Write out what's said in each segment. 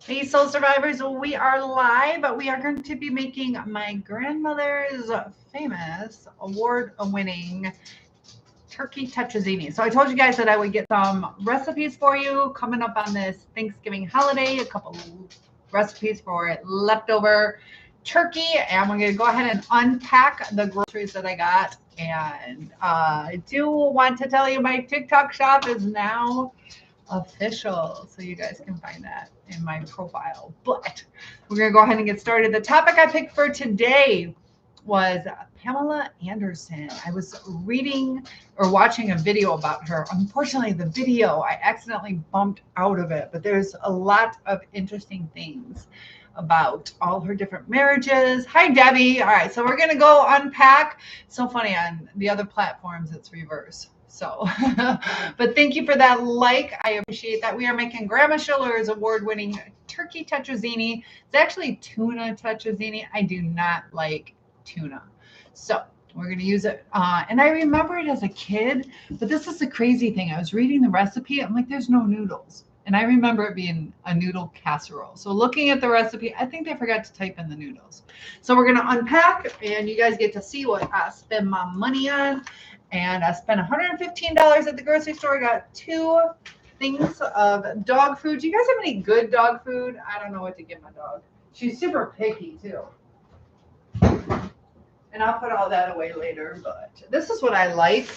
Hey, soul survivors, we are live, but we are going to be making my grandmother's famous award-winning turkey tetrazzini. So I told you guys that I would get some recipes for you coming up on this Thanksgiving holiday, a couple recipes for leftover turkey, and we're going to go ahead and unpack the groceries that I got. And I do want to tell you my TikTok shop is now official, so you guys can find that in my profile. But we're gonna go ahead and get started. The topic I picked for today was Pamela Anderson. I was reading or watching a video about her. Unfortunately, the video I accidentally bumped out of it, but there's a lot of interesting things about all her different marriages. Hi, Debbie. All right, so we're gonna go unpack. So funny, on the other platforms it's reverse. So, but thank you for that like. I appreciate that. We are making Grandma Schiller's award-winning turkey tetrazzini. It's actually tuna tetrazzini. I do not like tuna. So we're going to use it. And I remember it as a kid, but this is the crazy thing. I was reading the recipe. I'm like, there's no noodles. And I remember it being a noodle casserole. So looking at the recipe, I think they forgot to type in the noodles. So we're going to unpack, and you guys get to see what I spend my money on. And I spent $115 at the grocery store. I got 2 things of dog food. Do you guys have any good dog food? I don't know what to give my dog. She's super picky too. And I'll put all that away later, but this is what I like.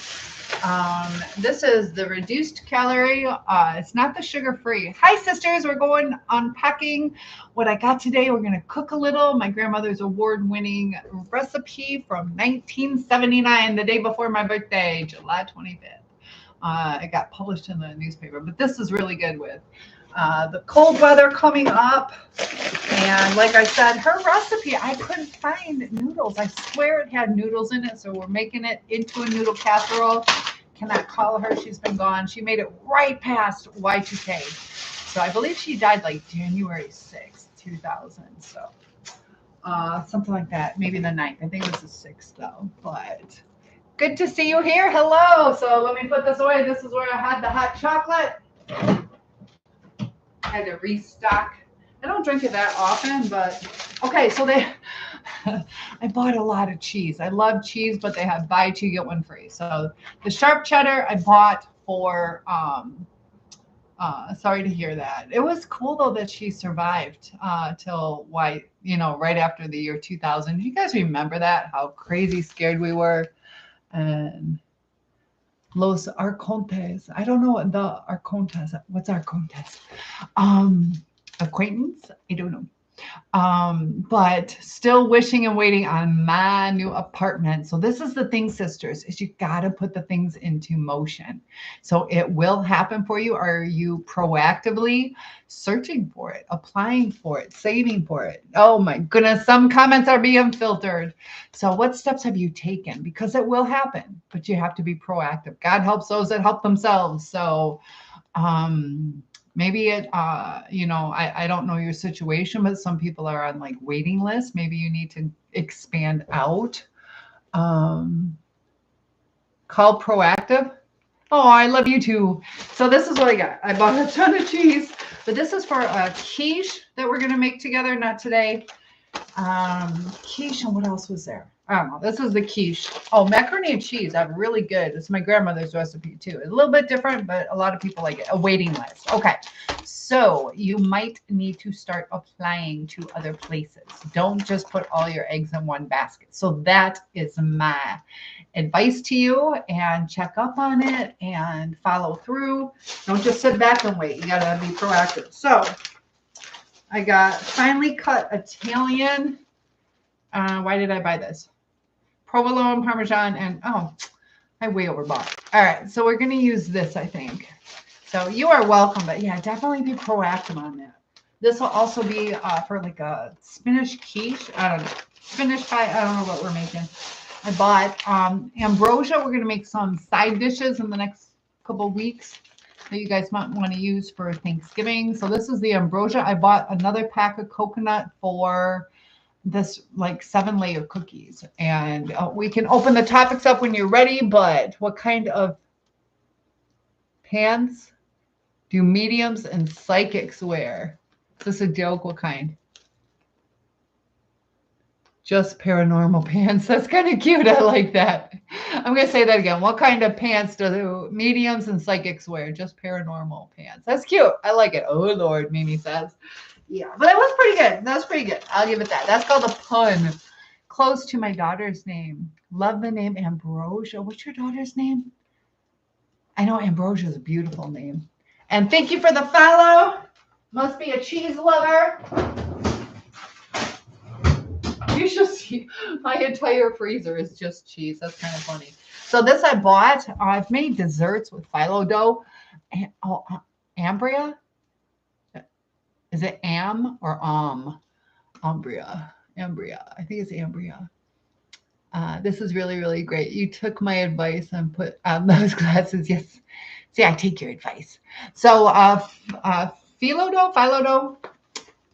This is the reduced calorie. It's not the sugar-free. Hi, sisters. We're going unpacking what I got today. We're going to cook a little. My grandmother's award-winning recipe from 1979, the day before my birthday, July 25th. It got published in the newspaper, but this is really good with the cold weather coming up. And like I said, her recipe, I couldn't find noodles. I swear it had noodles in it. So we're making it into a noodle casserole. Cannot call her. She's been gone. She made it right past Y2K. So I believe she died like January 6th, 2000. So something like that. Maybe the 9th. I think it was the 6th though. But good to see you here. Hello. So let me put this away. This is where I had the hot chocolate. I had to restock. I don't drink it that often, but okay, so I bought a lot of cheese. I love cheese, but they have buy 2, get 1 free. So the sharp cheddar I bought for, sorry to hear that. It was cool though that she survived till right after the year 2000. Do you guys remember that? How crazy scared we were? And Los Arcontes. I don't know what the Arcontes. What's Arcontes? Acquaintance? I don't know. But still wishing and waiting on my new apartment. So this is the thing, sisters, is you got to put the things into motion. So it will happen for you. Are you proactively searching for it, applying for it, saving for it? Oh my goodness, some comments are being filtered. So what steps have you taken? Because it will happen, but you have to be proactive. God helps those that help themselves. So maybe I don't know your situation, but some people are on like waiting lists. Maybe you need to expand out. Call proactive. Oh, I love you too. So this is what I got. I bought a ton of cheese, but this is for a quiche that we're going to make together. Not today. Quiche, and what else was there? I don't know. This is the quiche. Oh, macaroni and cheese. I'm really good. It's my grandmother's recipe too. It's a little bit different, but a lot of people like it. A waiting list. Okay. So you might need to start applying to other places. Don't just put all your eggs in one basket. So that is my advice to you, and check up on it and follow through. Don't just sit back and wait. You got to be proactive. So I got finely cut Italian. Why did I buy this? Provolone, Parmesan, and I way overbought. All right, so we're going to use this, I think. So you are welcome, but yeah, definitely be proactive on that. This will also be for like a spinach quiche. I don't know. Spinach pie. I don't know what we're making. I bought ambrosia. We're going to make some side dishes in the next couple of weeks that you guys might want to use for Thanksgiving. So this is the ambrosia. I bought another pack of coconut for this like 7-layer cookies. And we can open the topics up when you're ready, but what kind of pants do mediums and psychics wear? Is this a joke? What kind? Just paranormal pants. That's kind of cute. I like that. I'm going to say that again. What kind of pants do mediums and psychics wear? Just paranormal pants. That's cute. I like it. Oh, Lord, Mimi says. Yeah, but that was pretty good. That was pretty good. I'll give it that. That's called a pun. Close to my daughter's name. Love the name Ambrosia. What's your daughter's name? I know Ambrosia is a beautiful name. And thank you for the follow. Must be a cheese lover. You should see my entire freezer is just cheese. That's kind of funny. So this I bought. I've made desserts with phyllo dough. Ambria? Is it am or Ambria. I think it's Ambria. This is really, really great. You took my advice and put on those glasses. Yes. See, I take your advice. So phyllo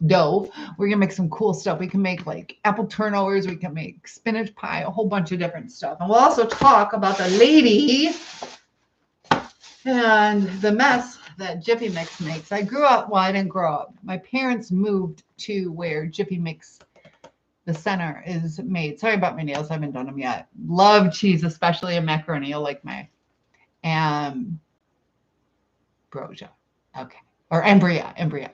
dough. We're gonna make some cool stuff. We can make like apple turnovers. We can make spinach pie, a whole bunch of different stuff. And we'll also talk about the lady and the mess that Jiffy Mix makes. I grew up, well, I didn't grow up. My parents moved to where Jiffy Mix, the center, is made. Sorry about my nails. I haven't done them yet. Love cheese, especially in macaroni. You'll like my ambrosia. Okay. Or Embria.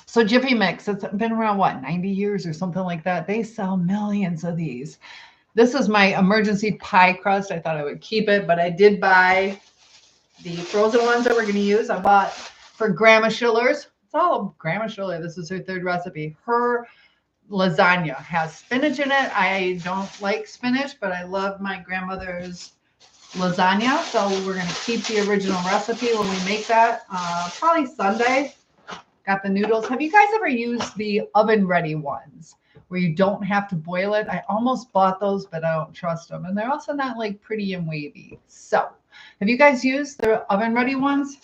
So Jiffy Mix, it's been around, what, 90 years or something like that. They sell millions of these. This is my emergency pie crust. I thought I would keep it, but I did buy the frozen ones that we're going to use. I bought for Grandma Schiller's. It's all Grandma Schiller. This is her third recipe. Her lasagna has spinach in it. I don't like spinach, but I love my grandmother's lasagna. So we're going to keep the original recipe when we make that. Probably Sunday. Got the noodles. Have you guys ever used the oven ready ones where you don't have to boil it? I almost bought those, but I don't trust them. And they're also not like pretty and wavy. So have you guys used the oven ready ones?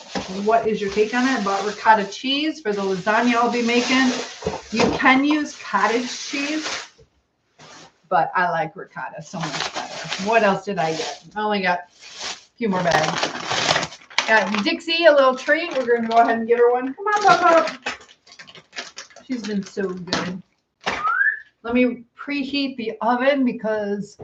What is your take on it? I bought ricotta cheese for the lasagna I'll be making. You can use cottage cheese, but I like ricotta so much better. What else did I get? I only got a few more bags. Got Dixie a little treat. We're going to go ahead and give her one. Come on, Papa. She's been so good. Let me preheat the oven because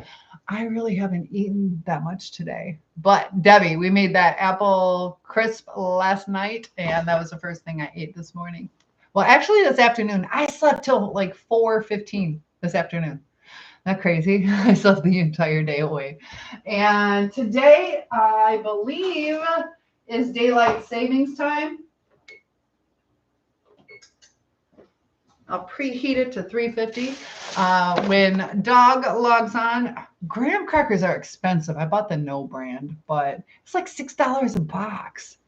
I really haven't eaten that much today. But Debbie, we made that apple crisp last night, and that was the first thing I ate this morning. Well, actually this afternoon. I slept till like 4:15 this afternoon. Not crazy. I slept the entire day away. And today, I believe, is daylight savings time. I'll preheat it to 350. When dog logs on, graham crackers are expensive. I bought the No brand, but it's like $6 a box.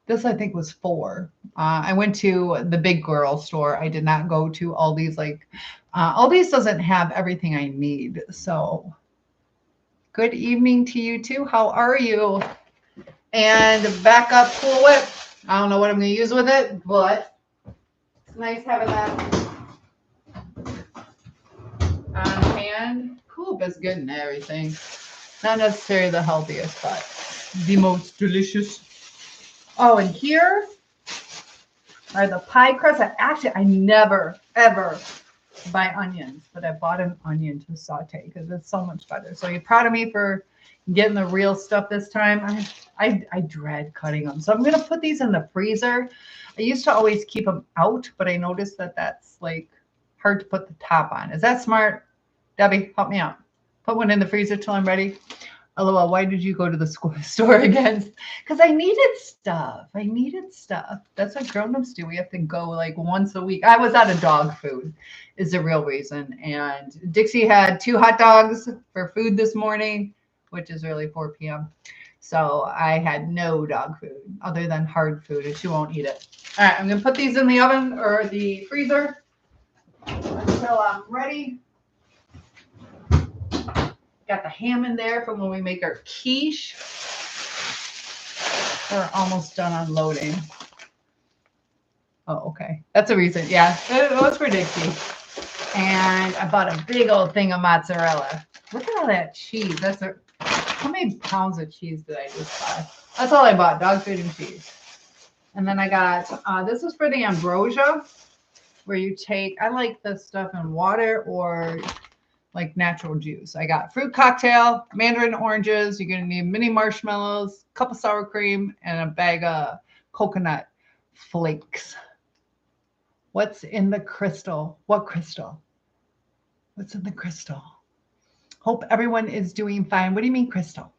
This, I think, was $4. I went to the big girl store. I did not go to Aldi's. Aldi's doesn't have everything I need. So good evening to you too. How are you? And backup Cool Whip. I don't know what I'm going to use with it, but it's nice having that on hand. Cool Whip is good and everything. Not necessarily the healthiest, but the most delicious. Oh, and here are the pie crusts. I never, ever buy onions, but I bought an onion to saute because it's so much better. So you're proud of me for getting the real stuff this time. I dread cutting them. So I'm going to put these in the freezer. I used to always keep them out, but I noticed that that's like hard to put the top on. Is that smart? Debbie, help me out. Put one in the freezer till I'm ready. LOL, why did you go to the store again? Because I needed stuff. That's what grown-ups do. We have to go like once a week. I was out of dog food is the real reason. And Dixie had 2 hot dogs for food this morning, which is really 4 p.m. So I had no dog food other than hard food, and she won't eat it. All right, I'm going to put these in the oven or the freezer until I'm ready. Got the ham in there for when we make our quiche. We're almost done unloading. Oh, okay. That's a reason. Yeah, it was for Dixie. And I bought a big old thing of mozzarella. Look at all that cheese. How many pounds of cheese did I just buy? That's all I bought, dog food and cheese. And then I got, this is for the ambrosia, where you take, I like this stuff in water or like natural juice. I got fruit cocktail, mandarin oranges. You're going to need mini marshmallows, cup of sour cream, and a bag of coconut flakes. What's in the crystal? What crystal? What's in the crystal? Hope everyone is doing fine. What do you mean, crystal?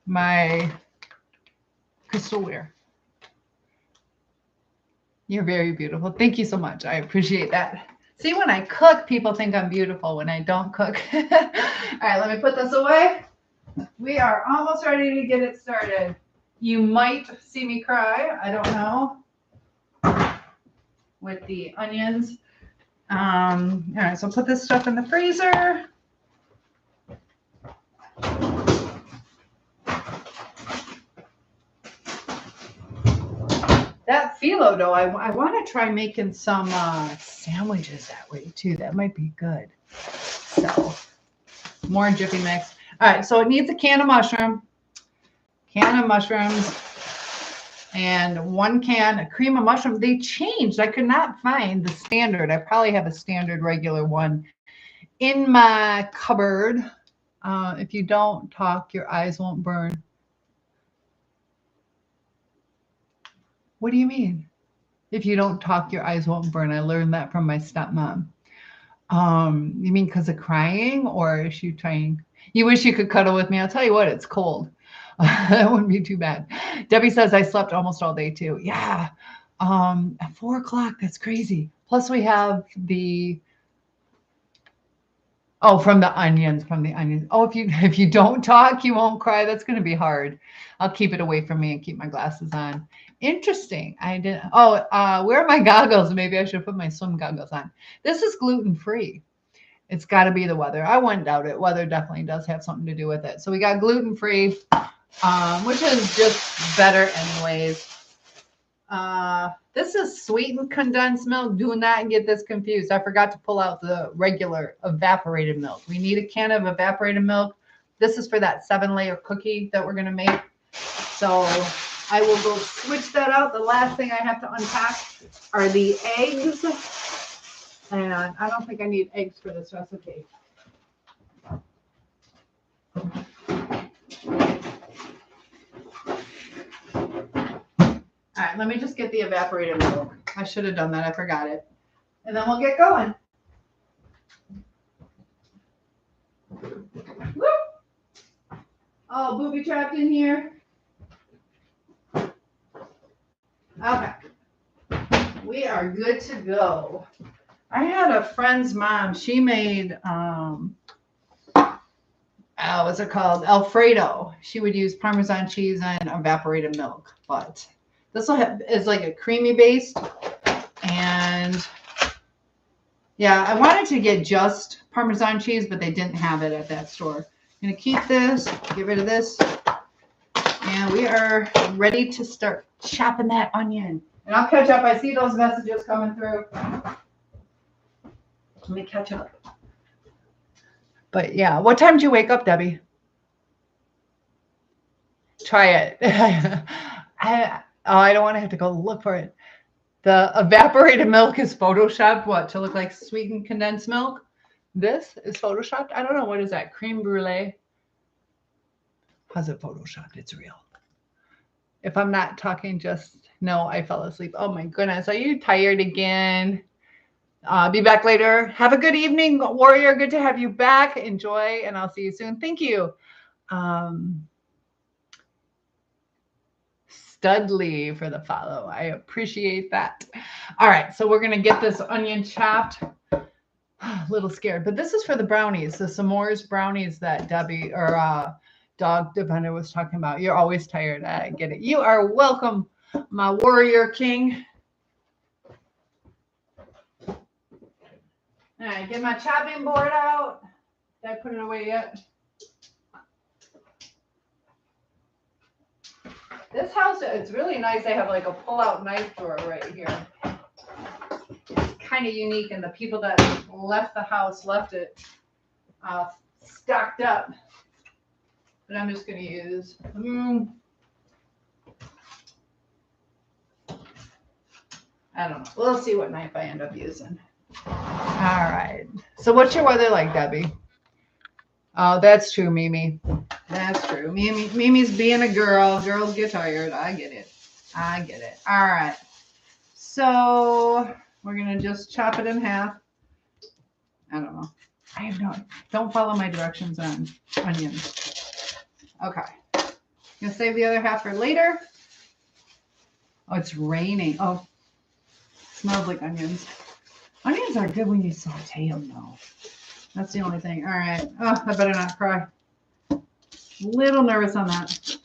My crystal wear. You're very beautiful. Thank you so much. I appreciate that. See, when I cook, people think I'm beautiful. When I don't cook. All right, let me put this away. We are almost ready to get it started. You might see me cry. I don't know. With the onions. All right, so I'll put this stuff in the freezer. That phyllo dough, I want to try making some sandwiches that way too. That might be good. So more Jiffy Mix. All right, so it needs a can of mushrooms, and 1 can of cream of mushroom. They changed. I could not find the standard. I probably have a standard regular one in my cupboard. If you don't talk, your eyes won't burn. What do you mean? If you don't talk, your eyes won't burn. I learned that from my stepmom. You mean because of crying, or is she trying? You wish you could cuddle with me. I'll tell you what, it's cold. That wouldn't be too bad. Debbie says I slept almost all day too. Yeah. At 4 o'clock, that's crazy. Plus we have the, oh, from the onions. Oh, if you don't talk, you won't cry. That's going to be hard. I'll keep it away from me and keep my glasses on. Interesting. I didn't. Oh, where are my goggles? Maybe I should put my swim goggles on. This is gluten-free. It's got to be the weather. I wouldn't doubt it. Weather definitely does have something to do with it. So we got gluten-free, which is just better anyways. This is sweetened condensed milk. Do not get this confused. I forgot to pull out the regular evaporated milk. We need a can of evaporated milk. This is for that 7-layer cookie that we're going to make. So I will go switch that out. The last thing I have to unpack are the eggs. And I don't think I need eggs for this recipe. All right, let me just get the evaporated milk. I should have done that. I forgot it. And then we'll get going. Woo! Oh, booby trapped in here. Okay. We are good to go. I had a friend's mom. She made, what's it called? Alfredo. She would use Parmesan cheese and evaporated milk. But this is like a creamy base. And yeah, I wanted to get just Parmesan cheese, but they didn't have it at that store. I'm going to keep this, get rid of this. And we are ready to start chopping that onion. And I'll catch up. I see those messages coming through. Let me catch up. But yeah, what time did you wake up, Debbie? Try it. I don't want to have to go look for it. The evaporated milk is photoshopped, what, to look like sweetened condensed milk? This is photoshopped? I don't know. What is that? Creme brulee? How's it photoshopped? It's real. If I'm not talking, just know I fell asleep. Oh my goodness. Are you tired again? Be back later. Have a good evening, Warrior. Good to have you back. Enjoy, and I'll see you soon. Thank you. Studley for the follow. I appreciate that. All right, so we're going to get this onion chopped. A little scared, but this is for the brownies, the s'mores brownies that Debbie or Dog Defender was talking about. You're always tired. I get it. You are welcome, my warrior king. All right, get my chopping board out. Did I put it away yet? This house, it's really nice. They have like a pull-out knife drawer right here. It's kind of unique, and the people that left the house left it stocked up. But I'm just going to use I don't know. We'll see what knife I end up using. All right. So what's your weather like, Debbie? Oh, that's true, Mimi. That's true. Mimi's being a girl. Girls get tired. I get it. I get it. All right. So we're going to just chop it in half. I don't know. I have no, don't follow my directions on onions. Okay. Gonna save the other half for later. Oh, it's raining. Oh, smells like onions. Onions are good when you saute them, though. That's the only thing. All right. Oh, I better not cry. Little nervous on that.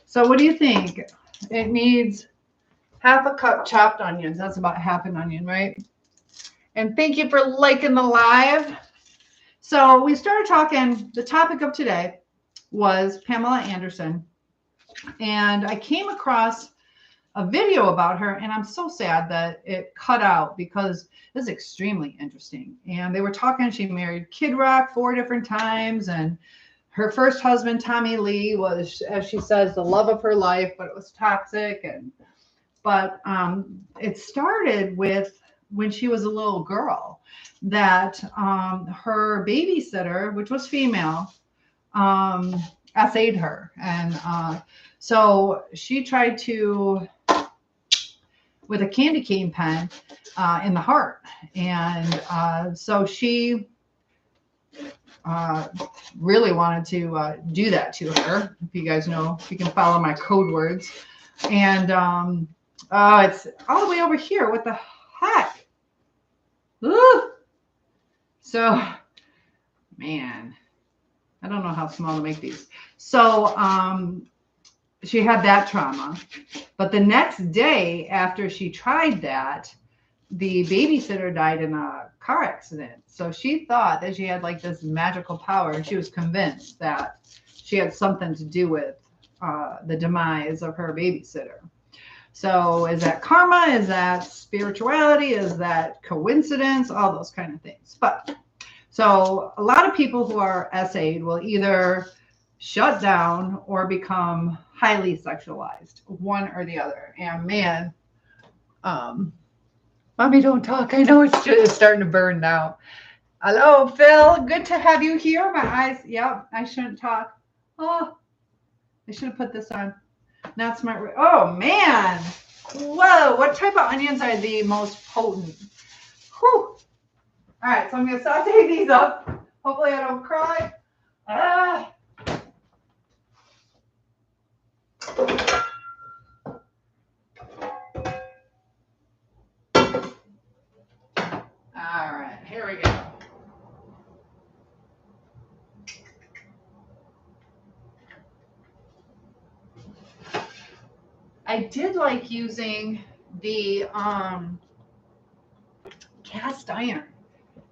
So what do you think? It needs half a cup chopped onions. That's about half an onion, right? And thank you for liking the live. So we started talking, the topic of today was Pamela Anderson. And I came across a video about her, and I'm so sad that it cut out because it was extremely interesting. And they were talking, she married Kid Rock 4 different times, and her first husband, Tommy Lee, was, as she says, the love of her life, but it was toxic. But it started with when she was a little girl, that her babysitter, which was female, essayed her. And so she tried to, with a candy cane pen in the heart. And so she really wanted to do that to her. If you guys know, if you can follow my code words. And it's all the way over here. What the heck? Ooh. So, man, I don't know how small to make these. So she had that trauma. But the next day after she tried that, the babysitter died in a car accident. So she thought that she had like this magical power, and she was convinced that she had something to do with the demise of her babysitter. So is that karma? Is that spirituality? Is that coincidence? All those kind of things. But so a lot of people who are SA'd will either shut down or become highly sexualized, one or the other. And man, Mommy, don't talk. I know it's starting to burn now. Hello, Phil. Good to have you here. My eyes. Yep, I shouldn't talk. Oh, I should have put this on. Not smart. Oh, man. Whoa. What type of onions are the most potent? Whew. All right. So I'm going to saute these up. Hopefully I don't cry. All right. Here we go. I did like using the cast iron.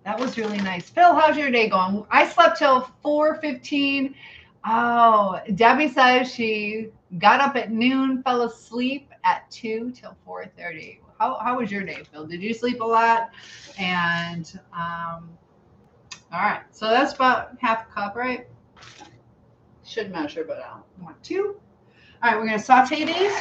That was really nice. Phil, how's your day going? I slept till 4:15. Oh, Debbie says she got up at noon, fell asleep at 2 till 4:30. How was your day, Phil? Did you sleep a lot? And all right, so that's about half a cup, right? Should measure, but I don't want to. All right, we're gonna saute these.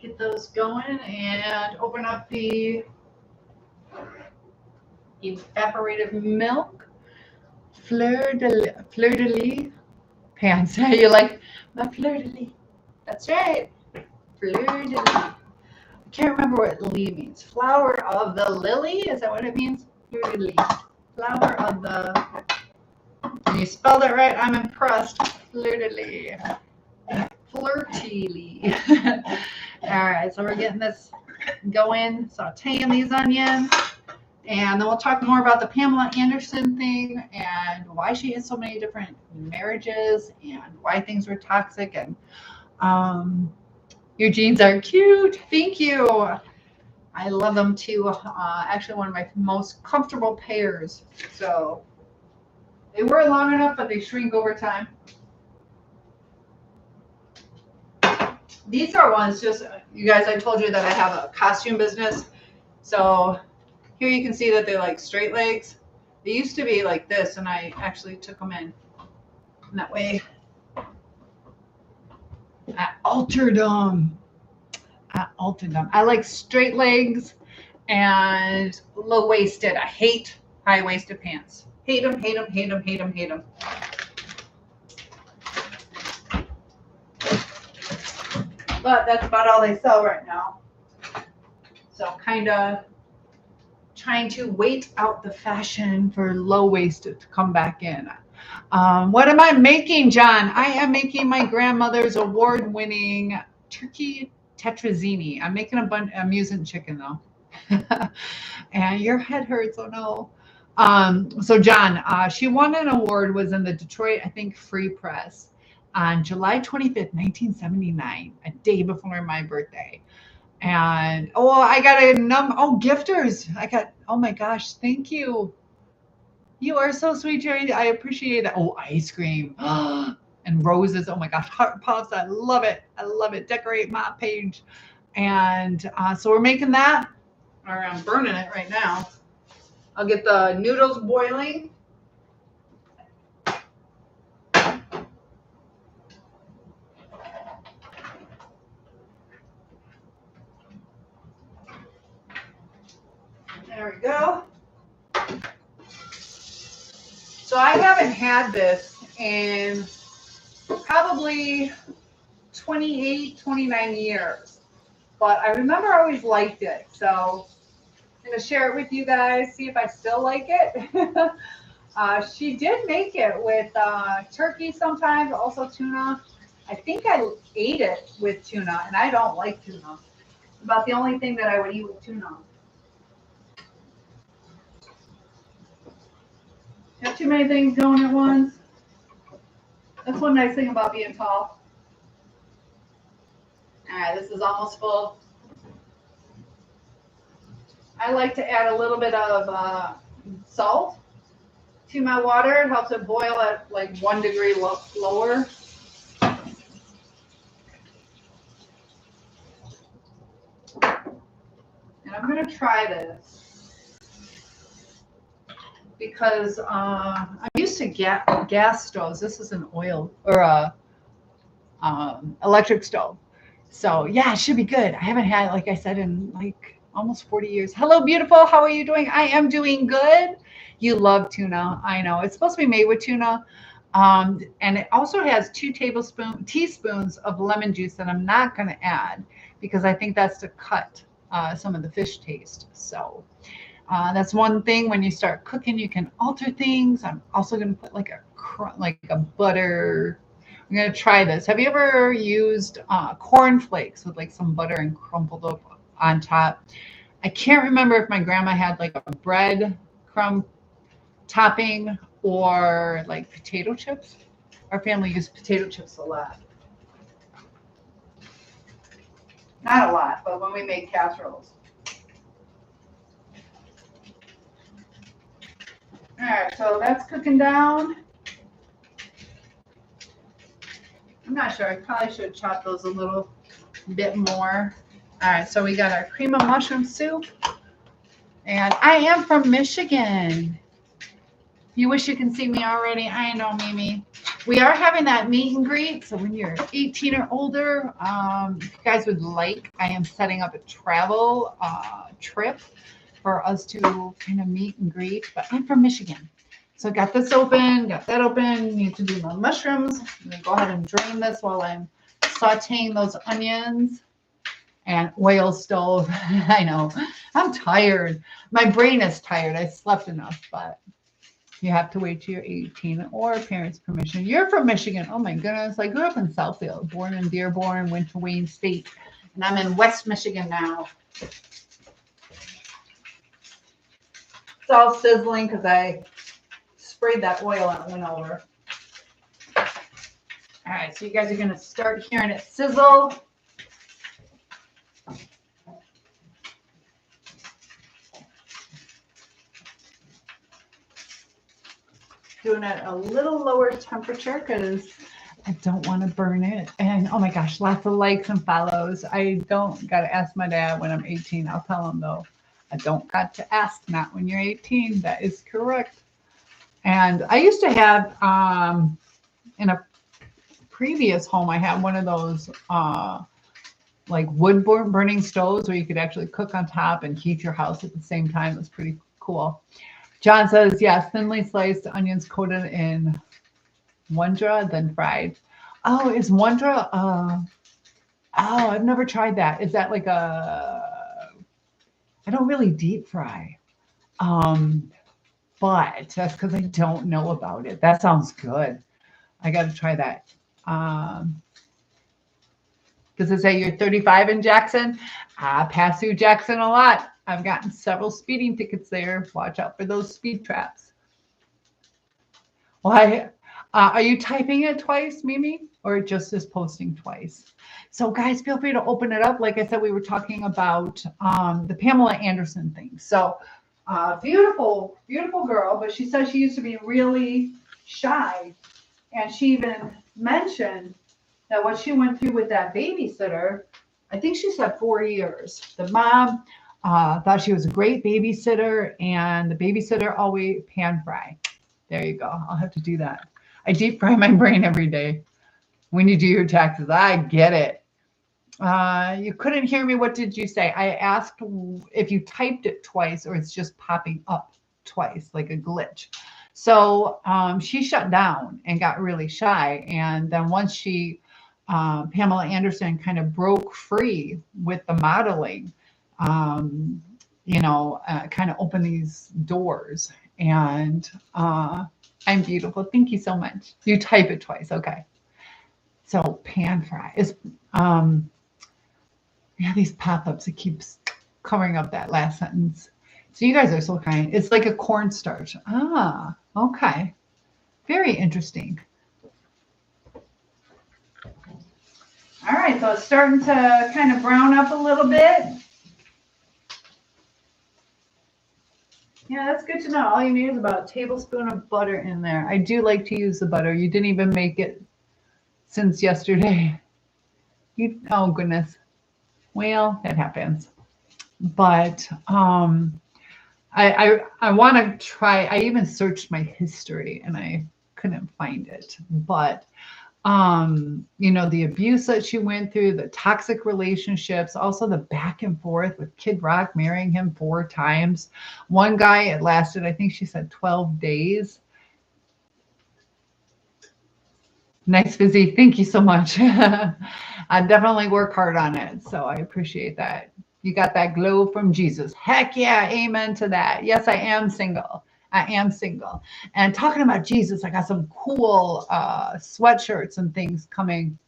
Get those going and open up the evaporated milk. Fleur de lis. Pants. You like my fleur de lis? That's right. Fleur de lis. I can't remember what lis means. Flower of the lily? Is that what it means? Fleur de lis. Flower of the. And you spelled it right. I'm impressed. Fleur de lis. Flirty. All right, so we're getting this going, sauteing these onions, and then we'll talk more about the Pamela Anderson thing and why she had so many different marriages and why things were toxic. And your jeans are cute. Thank you. I love them too. Actually, one of my most comfortable pairs. So they were long enough, but they shrink over time. These are ones just, you guys, I told you that I have a costume business. So here you can see that they're like straight legs. They used to be like this, and I actually took them in. And that way I altered them. I like straight legs and low waisted. I hate high waisted pants. Hate them, hate them, hate them, hate them, hate them. But that's about all they sell right now. So kind of trying to wait out the fashion for low waisted to come back in. What am I making, John? I am making my grandmother's award-winning turkey tetrazzini. I'm making I'm using chicken though. And your head hurts. Oh no. So John, she won an award, was in the Detroit, I think, Free Press on July 25th, 1979, a day before my birthday. And I got gifters. Oh my gosh, thank you. You are so sweet, Jerry. I appreciate it. Oh, ice cream. And roses. Oh my gosh, heart puffs. I love it. I love it. Decorate my page. And so we're making that, or I'm burning it right now. I'll get the noodles boiling. There we go. So I haven't had this in probably 28, 29 years. But I remember I always liked it. So I'm going to share it with you guys, see if I still like it. She did make it with turkey sometimes, also tuna. I think I ate it with tuna, and I don't like tuna. It's about the only thing that I would eat with tuna. Have too many things going at once. That's one nice thing about being tall. All right, this is almost full. I like to add a little bit of salt to my water. It helps it boil at like 1 degree lower. And I'm going to try this because I'm used to gas stoves. This is an oil or a electric stove. So yeah, it should be good. I haven't had, like I said, in like almost 40 years. Hello, beautiful. How are you doing? I am doing good. You love tuna. I know. It's supposed to be made with tuna. And it also has 2 teaspoons of lemon juice that I'm not going to add because I think that's to cut some of the fish taste. So that's one thing when you start cooking, you can alter things. I'm also going to put like a butter. I'm going to try this. Have you ever used corn flakes with like some butter and crumbled up on top? I can't remember if my grandma had like a bread crumb topping or like potato chips. Our family used potato chips a lot. Not a lot, but when we made casseroles. All right, so that's cooking down. I'm not sure. I probably should chop those a little bit more. All right, so we got our cream of mushroom soup. And I am from Michigan. You wish you can see me already. I know, Mimi. We are having that meet and greet. So when you're 18 or older, if you guys would like, I am setting up a travel trip for us to kind of meet and greet. But I'm from Michigan. So I got this open, got that open. Need to do my mushrooms. I'm going to go ahead and drain this while I'm sauteing those onions. And oil stove. I know. I'm tired. My brain is tired. I slept enough, but you have to wait till you're 18 or parents' permission. You're from Michigan. Oh my goodness. I grew up in Southfield, born in Dearborn, went to Wayne State, and I'm in West Michigan now. It's all sizzling because I sprayed that oil and it went over. All right, so you guys are going to start hearing it sizzle. Doing it at a little lower temperature because I don't want to burn it. And oh my gosh, lots of likes and follows. I don't got to ask my dad when I'm 18. I'll tell him though. I don't got to ask, not when you're 18. That is correct. And I used to have, in a previous home, I had one of those like wood burning stoves where you could actually cook on top and heat your house at the same time. It was pretty cool. John says, yes, thinly sliced onions coated in Wondra, then fried. Oh, is Wondra, oh, I've never tried that. Is that like I don't really deep fry. But that's because I don't know about it. That sounds good. I got to try that. Does it say you're 35 in Jackson? I pass through Jackson a lot. I've gotten several speeding tickets there. Watch out for those speed traps. Why? Are you typing it twice, Mimi? Or just is posting twice? So guys, feel free to open it up. Like I said, we were talking about the Pamela Anderson thing. So beautiful, beautiful girl, but she says she used to be really shy. And she even mentioned that what she went through with that babysitter, I think she said 4 years. The mom thought she was a great babysitter, and the babysitter always pan fry. There you go. I'll have to do that. I deep fry my brain every day. When you do your taxes, I get it. You couldn't hear me. What did you say? I asked if you typed it twice or it's just popping up twice, like a glitch. So she shut down and got really shy. And then once she, Pamela Anderson, kind of broke free with the modeling, you know, kind of opened these doors. And I'm beautiful. Thank you so much. You type it twice. Okay. So pan fry is, yeah, these pop-ups, it keeps covering up that last sentence. So you guys are so kind. It's like a cornstarch. Ah, okay. Very interesting. All right, so it's starting to kind of brown up a little bit. Yeah, that's good to know. All you need is about a tablespoon of butter in there. I do like to use the butter. You didn't even make it since yesterday. Oh, goodness. Well, that happens. But I want to try. I even searched my history and I couldn't find it. But you know, the abuse that she went through, the toxic relationships, also the back and forth with Kid Rock marrying him 4 times. One guy, it lasted, I think she said 12 days. Nice busy. Thank you so much. I definitely work hard on it. So I appreciate that. You got that glow from Jesus. Heck yeah. Amen to that. Yes, I am single. I am single. And talking about Jesus, I got some cool sweatshirts and things coming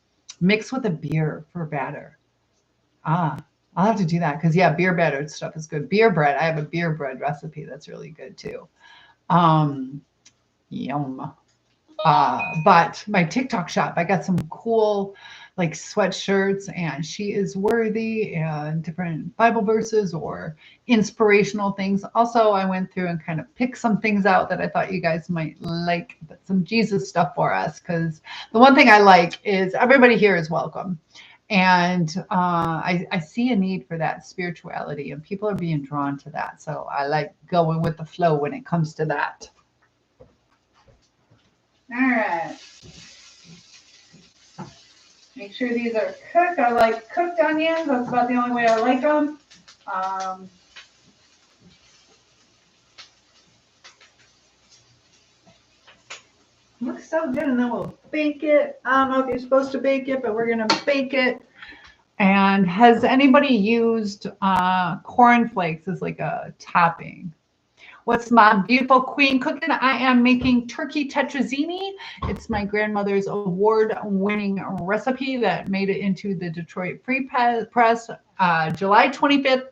mixed with a beer for batter. I'll have to do that because, yeah, beer battered stuff is good. Beer bread. I have a beer bread recipe that's really good too. Yum. But my TikTok shop, I got some cool like sweatshirts, and she is worthy and different Bible verses or inspirational things. Also, I went through and kind of picked some things out that I thought you guys might like, but some Jesus stuff for us. Because the one thing I like is everybody here is welcome. And I see a need for that spirituality, and people are being drawn to that. So I like going with the flow when it comes to that. All right. Make sure these are cooked. I like cooked onions. That's about the only way I like them. Looks so good, and then we'll bake it. I don't know if you're supposed to bake it, but we're going to bake it. And has anybody used cornflakes as like a topping? What's my beautiful queen cooking? I am making turkey tetrazzini. It's my grandmother's award-winning recipe that made it into the Detroit Free Press July 25th,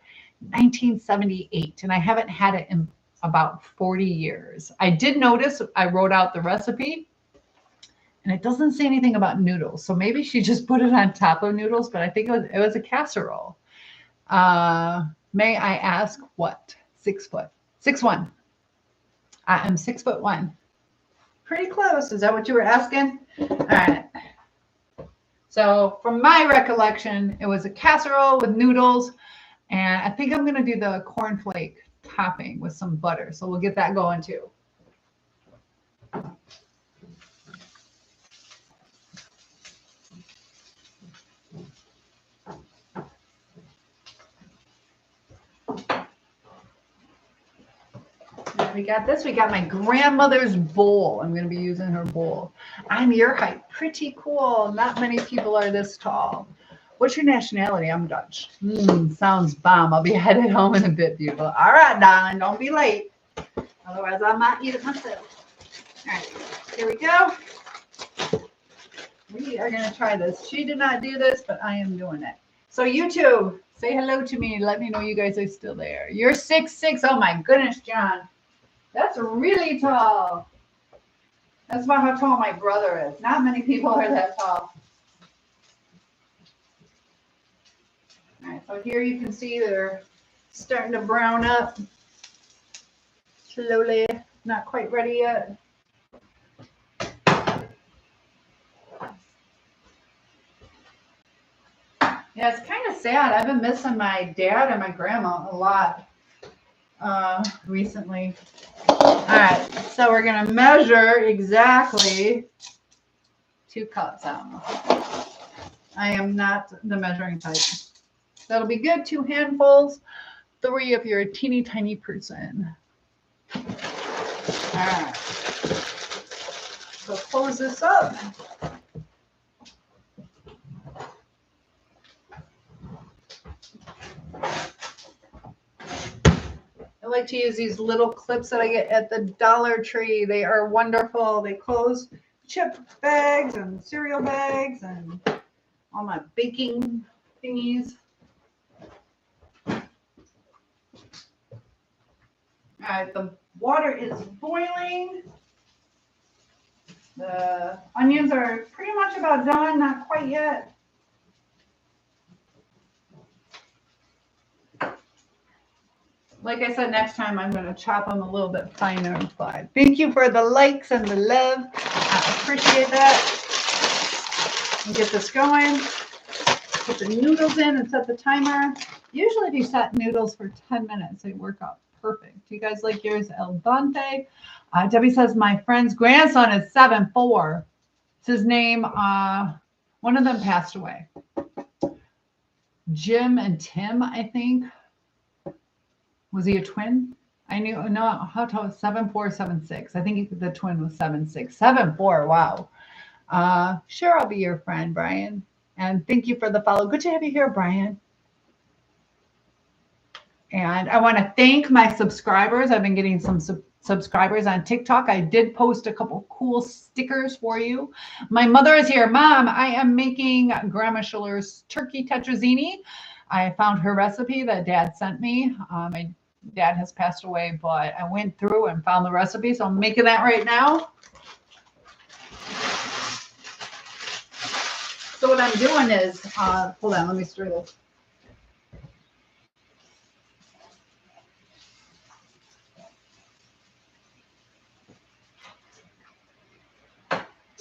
1978. And I haven't had it in about 40 years. I did notice I wrote out the recipe, and it doesn't say anything about noodles. So maybe she just put it on top of noodles, but I think it was a casserole. May I ask what? 6 foot. 6'1". I am 6'1". Pretty close. Is that what you were asking? All right. So from my recollection, it was a casserole with noodles. And I think I'm going to do the cornflake topping with some butter. So we'll get that going too. We got this. We got my grandmother's bowl. I'm going to be using her bowl. I'm your height. Pretty cool. Not many people are this tall. What's your nationality? I'm Dutch. Sounds bomb. I'll be headed home in a bit, beautiful. All right, darling. Don't be late. Otherwise, I might eat it myself. All right. Here we go. We are going to try this. She did not do this, but I am doing it. So YouTube, say hello to me. Let me know you guys are still there. You're 6'6". Oh, my goodness, John. That's really tall. That's about how tall my brother is. Not many people are that tall. All right, so here you can see they're starting to brown up slowly. Not quite ready yet. Yeah, it's kind of sad. I've been missing my dad and my grandma a lot recently. All right, so we're going to measure exactly 2 cups out. I am not the measuring type. That'll be good. 2 handfuls. 3 if you're a teeny tiny person. All right. So close this up. I like to use these little clips that I get at the Dollar Tree. They are wonderful. They close chip bags and cereal bags and all my baking thingies. All right, the water is boiling. The onions are pretty much about done, not quite yet. Like I said, next time I'm going to chop them a little bit finer. But thank you for the likes and the love. I appreciate that. We'll get this going. Put the noodles in and set the timer. Usually if you set noodles for 10 minutes, they work out perfect. Do you guys like yours al dente? Debbie says, my friend's grandson is 7'4". It's his name. One of them passed away. Jim and Tim, I think. Was he a twin? I knew, no, how tall? 7'4", 7'6". I think the twin was 7'6". 7'4", wow. Sure, I'll be your friend, Brian. And thank you for the follow. Good to have you here, Brian. And I want to thank my subscribers. I've been getting some subscribers on TikTok. I did post a couple cool stickers for you. My mother is here. Mom, I am making Grandma Schiller's turkey tetrazzini. I found her recipe that Dad sent me. My dad has passed away, but I went through and found the recipe, so I'm making that right now. So what I'm doing is, hold on, let me stir this.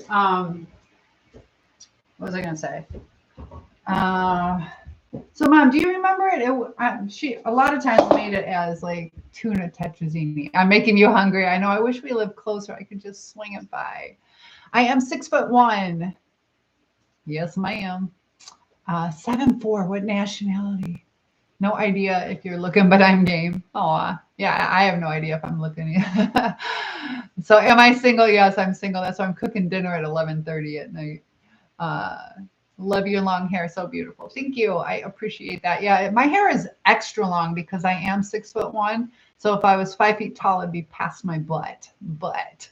What was I going to say? So, Mom, do you remember it? She a lot of times made it as like tuna tetrazzini. I'm making you hungry. I know. I wish we lived closer. I could just swing it by. I am 6'1". Yes, ma'am. 7'4". What nationality? No idea if you're looking, but I'm game. Oh, yeah. I have no idea if I'm looking. So, am I single? Yes, I'm single. That's why I'm cooking dinner at 11:30 at night. Love your long hair. So beautiful. Thank you. I appreciate that. Yeah, my hair is extra long because I am 6'1". So if I was 5 feet tall, it'd be past my butt. But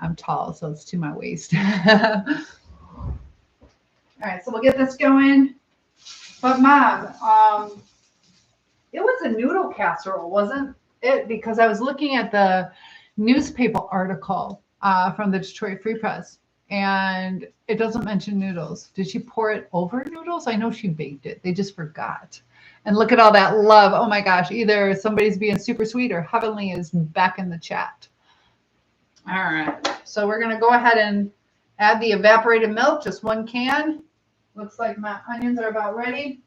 I'm tall, so it's to my waist. All right, so we'll get this going. But Mom, it was a noodle casserole, wasn't it? Because I was looking at the newspaper article from the Detroit Free Press. And it doesn't mention noodles. Did she pour it over noodles? I know she baked it. They just forgot. And look at all that love. Oh my gosh. Either somebody's being super sweet or Heavenly is back in the chat. All right. So we're going to go ahead and add the evaporated milk, just 1 can. Looks like my onions are about ready.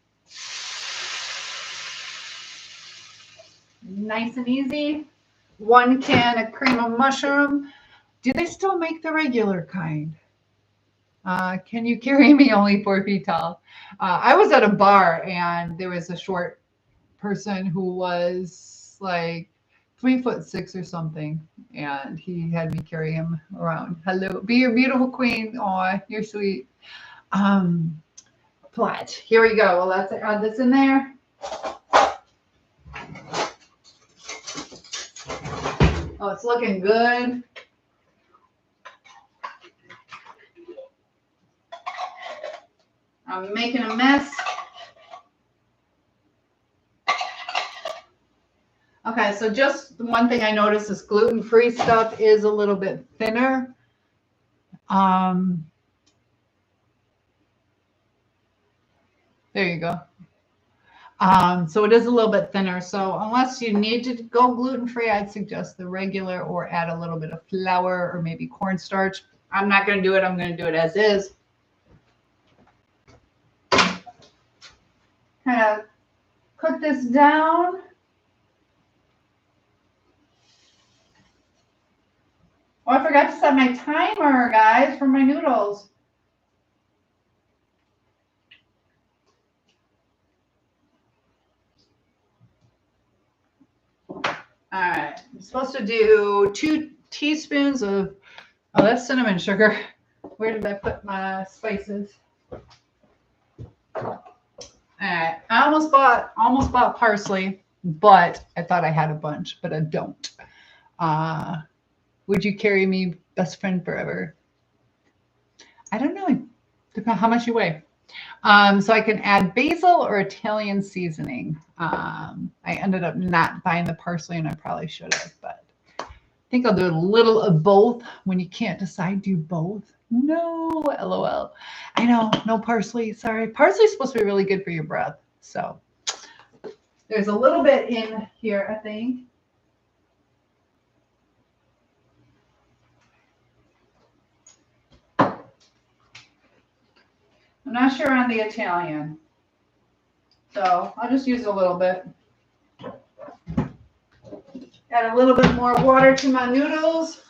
Nice and easy. 1 can of cream of mushroom. Do they still make the regular kind? Can you carry me only 4 feet tall? I was at a bar and there was a short person who was like 3'6" or something, and he had me carry him around. Hello, be your beautiful queen. Oh, you're sweet. Plot. Here we go. Well, let's add this in there. Oh, it's looking good. I'm making a mess. Okay, so just the one thing I noticed is gluten-free stuff is a little bit thinner. There you go. So it is a little bit thinner. So unless you need to go gluten-free, I'd suggest the regular or add a little bit of flour or maybe cornstarch. I'm not going to do it. I'm going to do it as is. Kind of cook this down. Oh, I forgot to set my timer, guys, for my noodles. All right, I'm supposed to do 2 teaspoons of, oh, that's cinnamon sugar. Where did I put my spices? All right, I almost bought parsley, but I thought I had a bunch, but I don't. Would you carry me best friend forever? I don't know. Depends how much you weigh. So I can add basil or Italian seasoning. I ended up not buying the parsley, and I probably should have, but I think I'll do a little of both. When you can't decide, do both. No, LOL. I know, no parsley. Sorry. Parsley is supposed to be really good for your breath. So there's a little bit in here, I think. I'm not sure on the Italian, so I'll just use a little bit. Add a little bit more water to my noodles.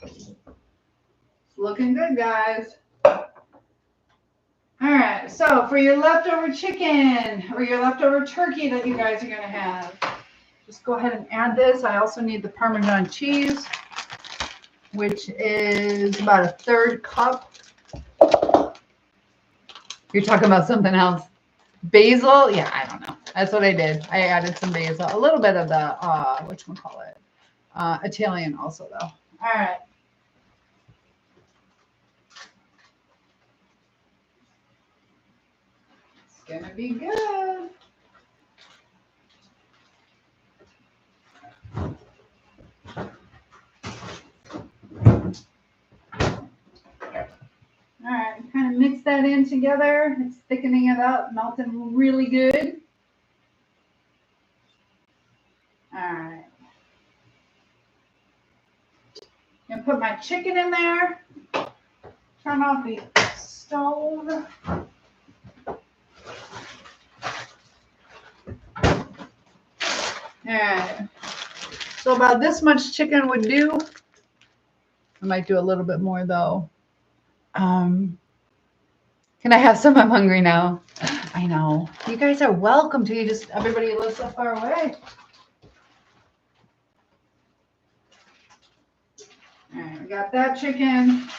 It's looking good, guys. All right, so for your leftover chicken or your leftover turkey that you guys are going to have, just go ahead and add this. I also need the Parmesan cheese, which is about a 1/3 cup. You're talking about something else. Basil, yeah, I don't know. That's what I did. I added some basil, a little bit of the whatchamacallit, Italian also though. All right. It's gonna be good. All right, kind of mix that in together. It's thickening it up, melting really good. All right. I'm gonna put my chicken in there. Turn off the stove. All right. So about this much chicken would do. I might do a little bit more though. Can I have some? I'm hungry now. I know. You guys are welcome to. Everybody lives so far away. All right, we got that chicken.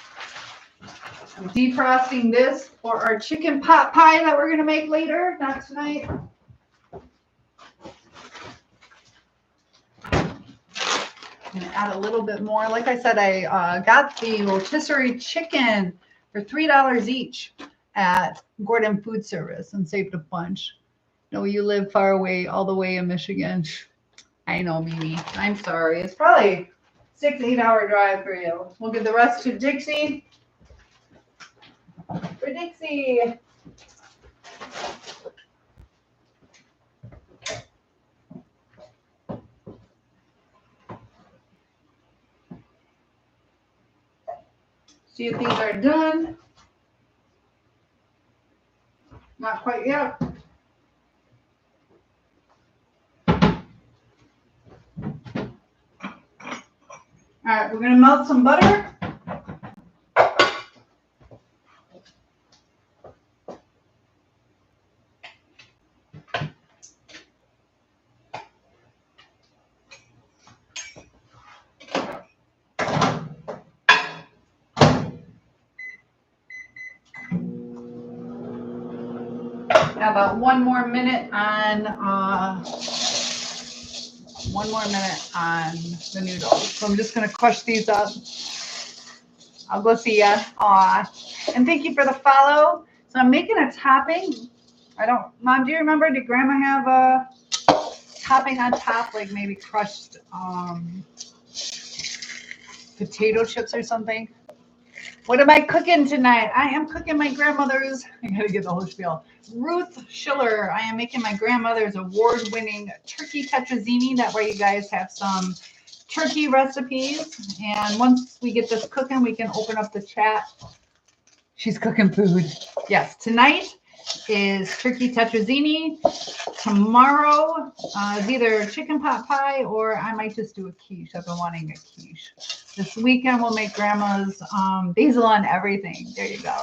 I'm defrosting this for our chicken pot pie that we're going to make later, not tonight. I'm going to add a little bit more. Like I said, I got the rotisserie chicken for $3 each at Gordon Food Service and saved a bunch. No, you live far away, all the way in Michigan. I know, Mimi. I'm sorry. It's probably 6-8 hour drive for you. We'll give the rest to Dixie. For Dixie. So See if these are done. Not quite yet. All right, we're going to melt some butter. About one more minute on the noodles. So I'm just gonna crush these up. I'll go see ya. Aw. And thank you for the follow. So I'm making a topping. Mom, do you remember, did Grandma have a topping on top, like maybe crushed potato chips or something? What am I cooking tonight? I am cooking my grandmother's, I gotta get the whole spiel. Ruth Schiller. I am making my grandmother's award-winning turkey tetrazzini. That way you guys have some turkey recipes. And once we get this cooking, we can open up the chat. She's cooking food. Yes, tonight is turkey tetrazzini. Tomorrow is either chicken pot pie or I might just do a quiche. I've been wanting a quiche. This weekend we'll make grandma's basil on everything. There you go.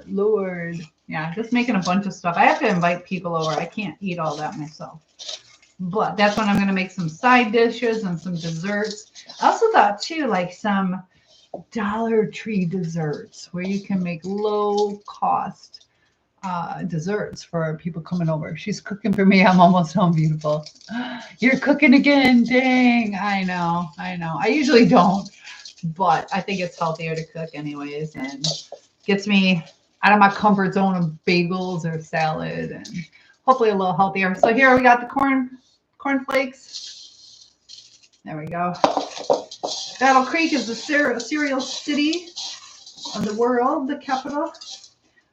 Lord. Yeah, just making a bunch of stuff. I have to invite people over. I can't eat all that myself. But that's when I'm going to make some side dishes and some desserts. I also thought, too, like some Dollar Tree desserts where you can make low-cost desserts for people coming over. She's cooking for me. I'm almost home, beautiful. You're cooking again. Dang. I know. I usually don't, but I think it's healthier to cook anyways and gets me out of my comfort zone of bagels or salad and hopefully a little healthier. So here we got the cornflakes. There we go. Battle Creek is the cereal city of the world, the capital.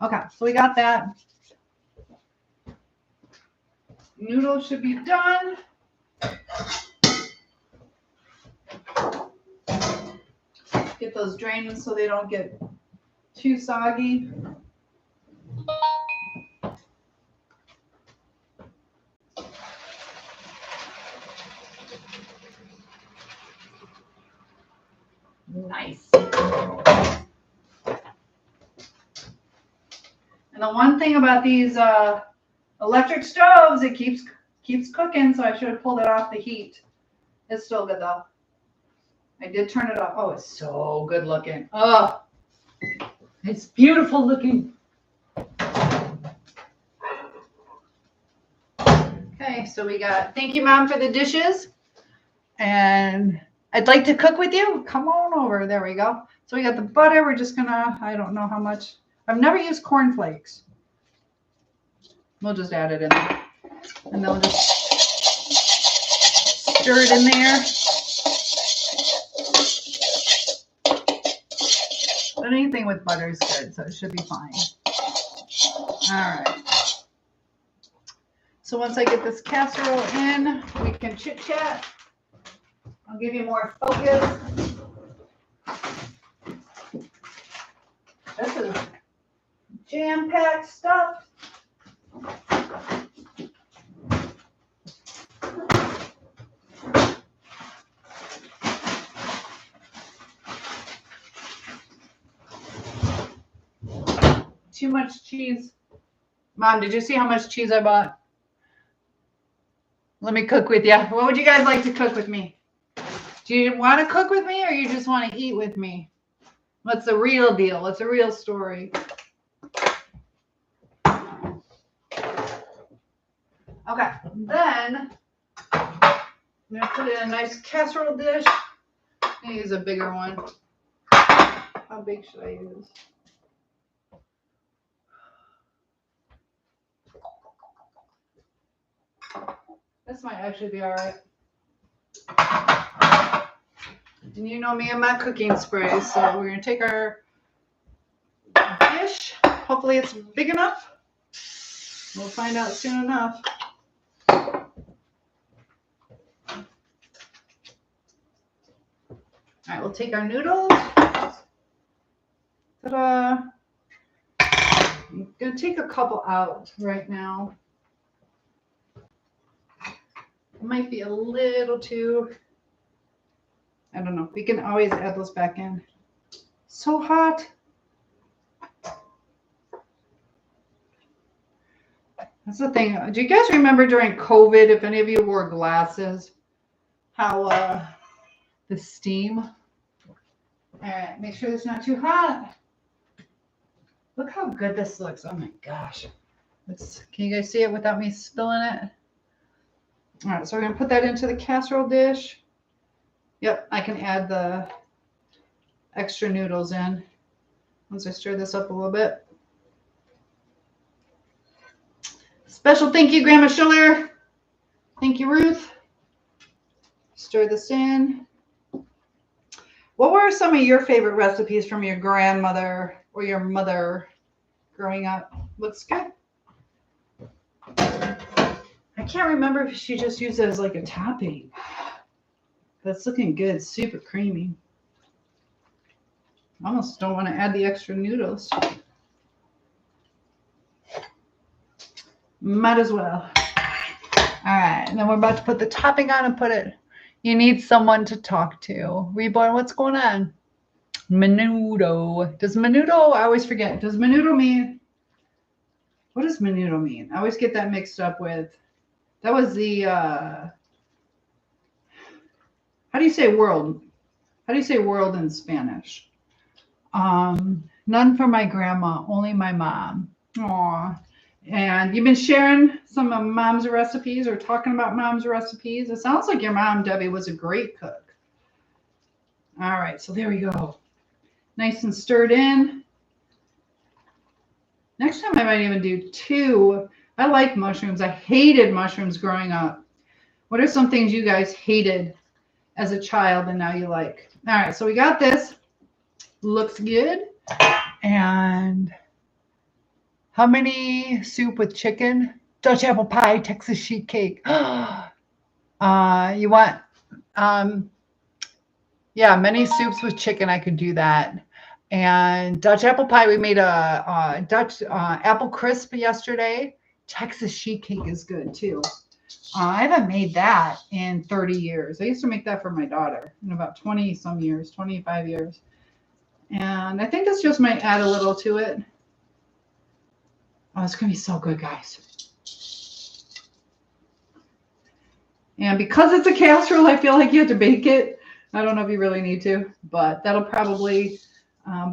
Okay, so we got that. Noodles should be done. Get those drained so they don't get too soggy. Nice. And the one thing about these electric stoves, it keeps cooking, so I should have pulled it off the heat. It's still good though. I did turn it off. Oh, it's so good looking. Oh, it's beautiful looking. Okay, so we got, thank you, Mom, for the dishes. And I'd like to cook with you. Come on over. There we go. So we got the butter. We're just gonna, I don't know how much. I've never used cornflakes. We'll just add it in there. And then we'll just stir it in there. But anything with butter is good, so it should be fine. All right. So once I get this casserole in, we can chit chat. I'll give you more focus. This is jam-packed stuff. Too much cheese. Mom, did you see how much cheese I bought? Let me cook with you. What would you guys like to cook with me? Do you want to cook with me or you just want to eat with me? What's the real deal? What's the real story? Okay, then I'm going to put it in a nice casserole dish. I'm going to use a bigger one. How big should I use? This might actually be all right. And you know me and my cooking sprays, so we're going to take our dish. Hopefully it's big enough. We'll find out soon enough. All right, we'll take our noodles. Ta-da. I'm going to take a couple out right now. It might be a little too, I don't know. We can always add those back in. So hot. That's the thing. Do you guys remember during COVID, if any of you wore glasses, how the steam? All right, make sure it's not too hot. Look how good this looks. Oh my gosh. Can you guys see it without me spilling it? All right, so we're going to put that into the casserole dish. Yep, I can add the extra noodles in once I stir this up a little bit. Special thank you, Grandma Schiller. Thank you, Ruth. Stir this in. What were some of your favorite recipes from your grandmother or your mother growing up? Looks good. I can't remember if she just used it as like a topping. That's looking good. Super creamy. Almost don't want to add the extra noodles. Might as well. All right, and then we're about to put the topping on and put it. You need someone to talk to. Reborn, what's going on? Menudo. Does menudo, I always forget. Does menudo mean, what does menudo mean? I always get that mixed up with, that was the, how do you say world? How do you say world in Spanish? None for my grandma, only my mom. Aw. And you've been sharing some of Mom's recipes or talking about Mom's recipes. It sounds like your mom, Debbie, was a great cook. All right, so there we go. Nice and stirred in. Next time I might even do 2. I like mushrooms. I hated mushrooms growing up. What are some things you guys hated as a child and now you like? All right, so we got this. Looks good. And how many soup with chicken? Dutch apple pie, Texas sheet cake. You want, yeah, many soups with chicken. I could do that. And Dutch apple pie, we made a Dutch apple crisp yesterday. Texas sheet cake is good too. I haven't made that in 30 years. I used to make that for my daughter in about 20 some years, 25 years. And I think this just might add a little to it. Oh, it's going to be so good, guys. And because it's a casserole, I feel like you have to bake it. I don't know if you really need to, but that'll probably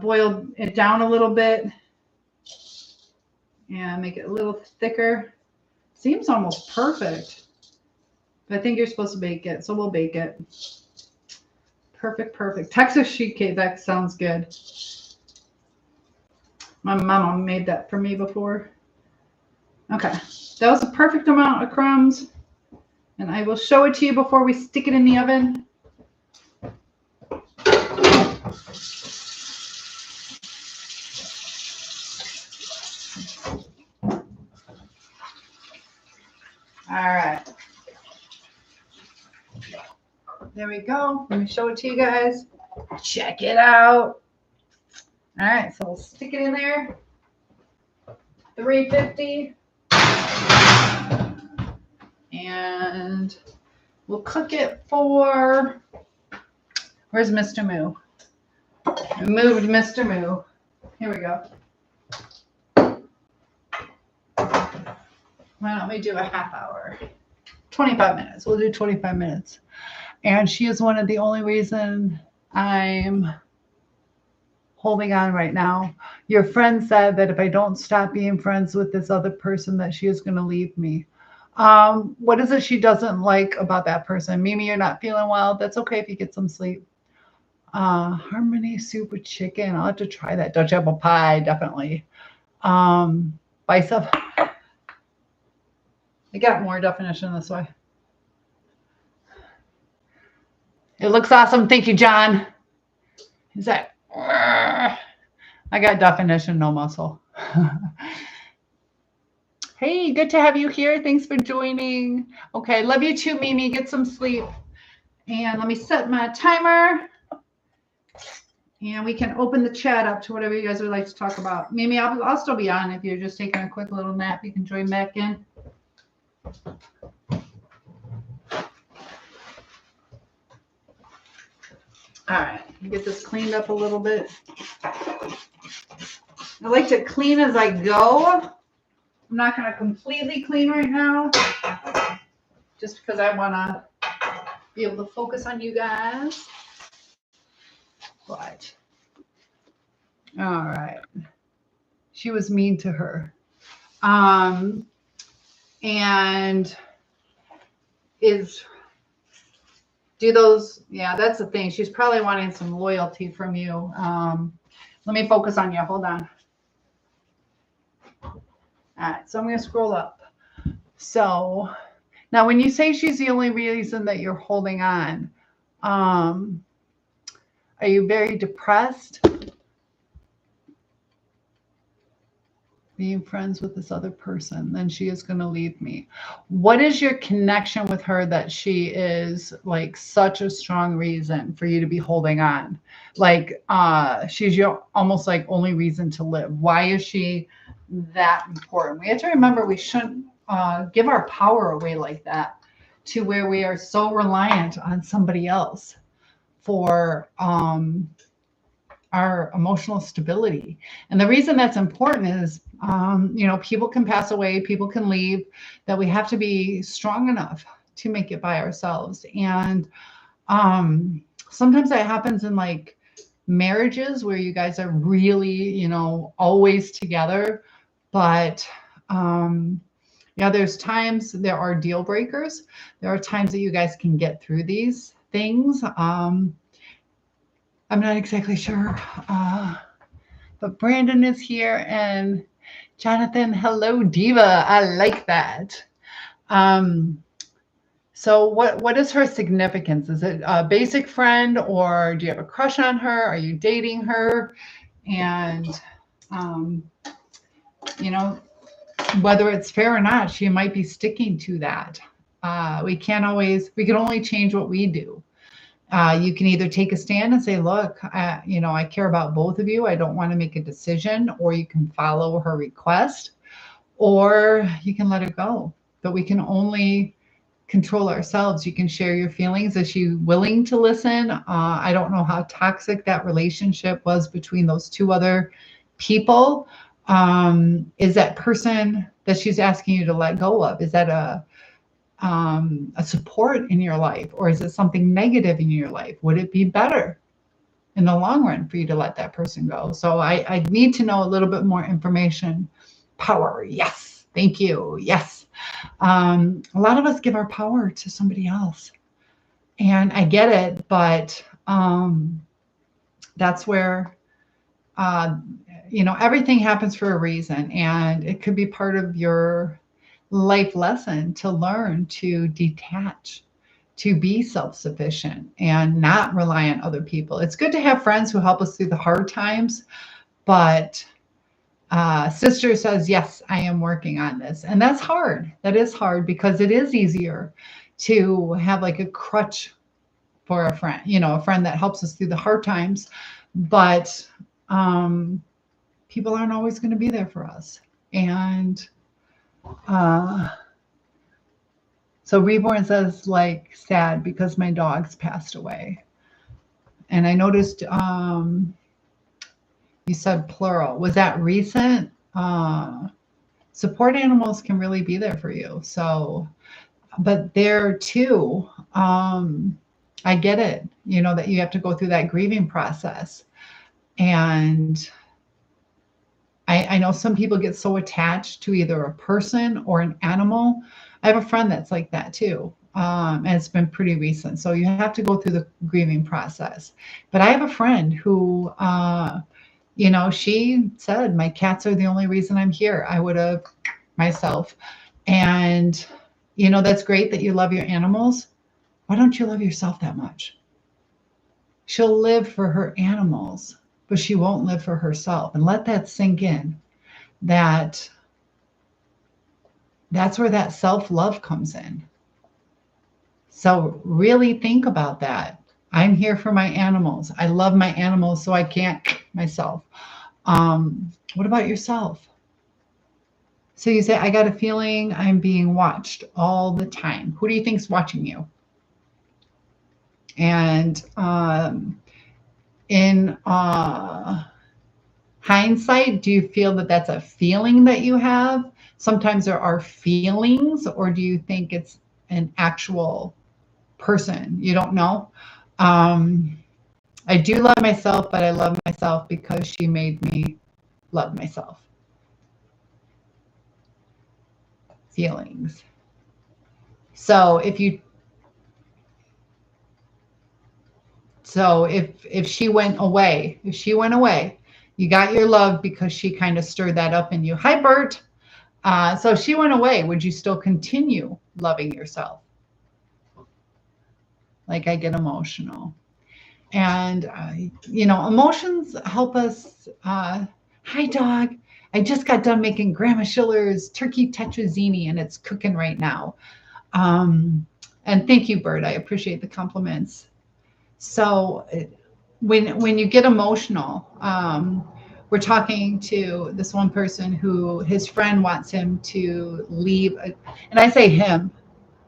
boil it down a little bit and make it a little thicker. Seems almost perfect. But I think you're supposed to bake it, so we'll bake it. Perfect, perfect. Texas sheet cake, that sounds good. My mama made that for me before. Okay, that was the perfect amount of crumbs. And I will show it to you before we stick it in the oven. All right. There we go. Let me show it to you guys. Check it out. All right, so we'll stick it in there. 350. And we'll cook it for, where's Mr. Moo? I moved Mr. Moo. Here we go. Why don't we do a half hour? 25 minutes. We'll do 25 minutes. And she is one of the only reason I'm holding on right now. Your friend said that if I don't stop being friends with this other person, that she is going to leave me. What is it she doesn't like about that person? Mimi, you're not feeling well. That's okay if you get some sleep. Harmony soup with chicken. I'll have to try that. Dutch apple pie, definitely. Bicep. I got more definition this way. It looks awesome. Thank you, John. Is that? I got definition, no muscle. Hey, good to have you here. Thanks for joining. Okay, love you too, Mimi. Get some sleep. And let me set my timer. And we can open the chat up to whatever you guys would like to talk about. Mimi, I'll still be on if you're just taking a quick little nap. You can join back in. All right, get this cleaned up a little bit. I like to clean as I go. I'm not going to completely clean right now, just because I want to be able to focus on you guys. But, all right. She was mean to her. And do those, yeah, that's the thing. She's probably wanting some loyalty from you. Let me focus on you. Hold on. All right, so I'm going to scroll up. So now when you say she's the only reason that you're holding on, are you very depressed? Being friends with this other person, then she is going to leave me. What is your connection with her that she is like such a strong reason for you to be holding on? Like she's your almost like only reason to live. Why is she that important? We have to remember we shouldn't give our power away like that to where we are so reliant on somebody else for our emotional stability. And the reason that's important is, people can pass away, people can leave, that we have to be strong enough to make it by ourselves. And sometimes that happens in like marriages where you guys are really, always together. But there's times there are deal breakers. There are times that you guys can get through these things. I'm not exactly sure, but Brandon is here and Jonathan, hello, Diva. I like that. So what is her significance? Is it a basic friend, or do you have a crush on her? Are you dating her? And, whether it's fair or not, she might be sticking to that. We can only change what we do. You can either take a stand and say, look, I care about both of you. I don't want to make a decision, or you can follow her request, or you can let it go. But we can only control ourselves. You can share your feelings. Is she willing to listen? I don't know how toxic that relationship was between those two other people. Is that person that she's asking you to let go of, is that a support in your life, or is it something negative in your life? Would it be better in the long run for you to let that person go? So I need to know a little bit more information. Power. Yes. Thank you. Yes. A lot of us give our power to somebody else, and I get it, but that's where, everything happens for a reason, and it could be part of your life lesson to learn to detach, to be self-sufficient and not rely on other people. It's good to have friends who help us through the hard times, but sister says, yes, I am working on this. And that's hard. That is hard, because it is easier to have like a crutch for a friend, a friend that helps us through the hard times. But people aren't always going to be there for us. And so Reborn says, like, sad because my dogs passed away. And I noticed you said plural. Was that recent? Support animals can really be there for you. So, but there too, I get it, that you have to go through that grieving process. And I know some people get so attached to either a person or an animal. I have a friend that's like that too. And it's been pretty recent. So you have to go through the grieving process. But I have a friend who, she said, my cats are the only reason I'm here. I would have myself. And, that's great that you love your animals. Why don't you love yourself that much? She'll live for her animals, but she won't live for herself. And let that sink in, that's where that self-love comes in. So really think about that. I'm here for my animals. I love my animals, so I can't myself. What about yourself? So you say, I got a feeling I'm being watched all the time. Who do you think's watching you? And in hindsight, do you feel that that's a feeling that you have? Sometimes there are feelings, or do you think it's an actual person? You don't know. Um, I do love myself, but I love myself because she made me love myself. Feelings. So if she went away, you got your love because she kind of stirred that up in you. Hi, Bert. So if she went away, would you still continue loving yourself? Like, I get emotional. And, emotions help us. Hi, dog. I just got done making Grandma Schiller's turkey tetrazzini, and it's cooking right now. And thank you, Bert. I appreciate the compliments. So when you get emotional, we're talking to this one person who his friend wants him to leave, and I say him.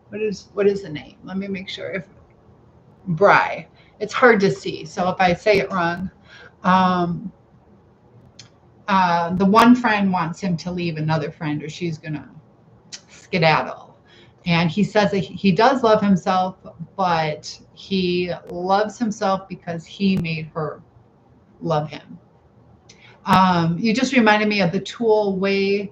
What is the name? Let me make sure. If Bry, it's hard to see, so if I say it wrong, um, the one friend wants him to leave another friend, or she's gonna skedaddle. And he says that he does love himself, but he loves himself because he made her love him. You just reminded me of the tool way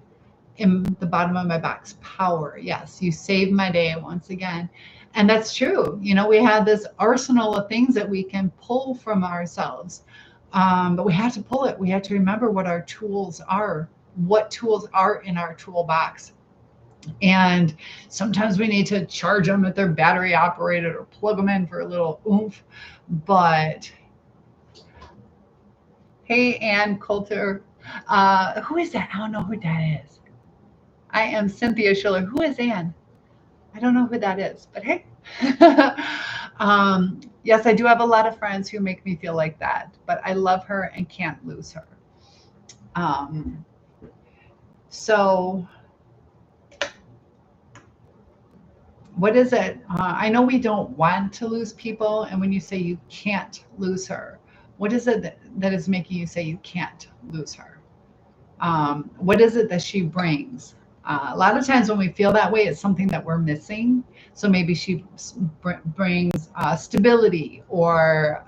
in the bottom of my box, power. Yes, you saved my day once again. And that's true. We have this arsenal of things that we can pull from ourselves. But we have to pull it. We have to remember what our tools are, what tools are in our toolbox. And sometimes we need to charge them if they're battery operated or plug them in for a little oomph. But hey, Ann Coulter, who is that? I don't know who that is. I am Cynthia Schiller. Who is Ann? I don't know who that is, but hey. Yes, I do have a lot of friends who make me feel like that, but I love her and can't lose her. Um, so what is it? I know we don't want to lose people. And when you say you can't lose her, what is it that is making you say you can't lose her? What is it that she brings? A lot of times when we feel that way, it's something that we're missing. So maybe she brings stability or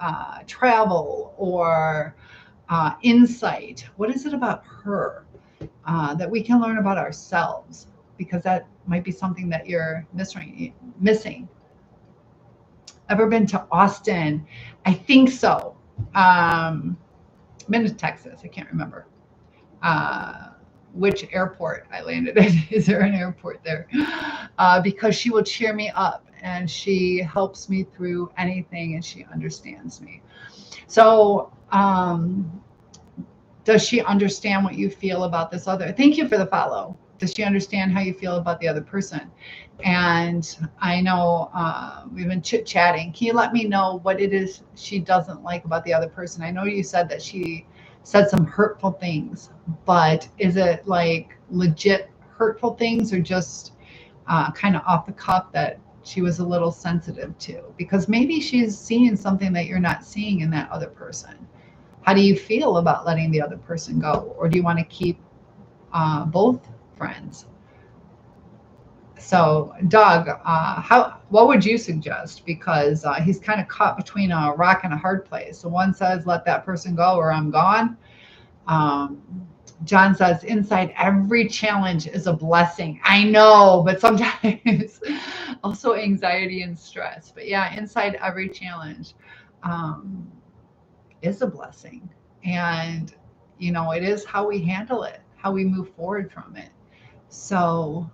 travel or insight. What is it about her that we can learn about ourselves? Because that might be something that you're missing. Ever been to Austin? I think so. Been to Texas. I can't remember which airport I landed at. Is there an airport there? Because she will cheer me up and she helps me through anything and she understands me. So, does she understand what you feel about this other? Thank you for the follow. Does she understand how you feel about the other person? And I know we've been chit-chatting. Can you let me know what it is she doesn't like about the other person? I know you said that she said some hurtful things, but is it like legit hurtful things or just kind of off the cuff that she was a little sensitive to? Because maybe she's seeing something that you're not seeing in that other person. How do you feel about letting the other person go? Or do you want to keep both friends? So, Doug, what would you suggest? Because he's kind of caught between a rock and a hard place. So one says, let that person go or I'm gone. John says, inside every challenge is a blessing. I know, but sometimes also anxiety and stress. But yeah, inside every challenge is a blessing. And, it is how we handle it, how we move forward from it. So,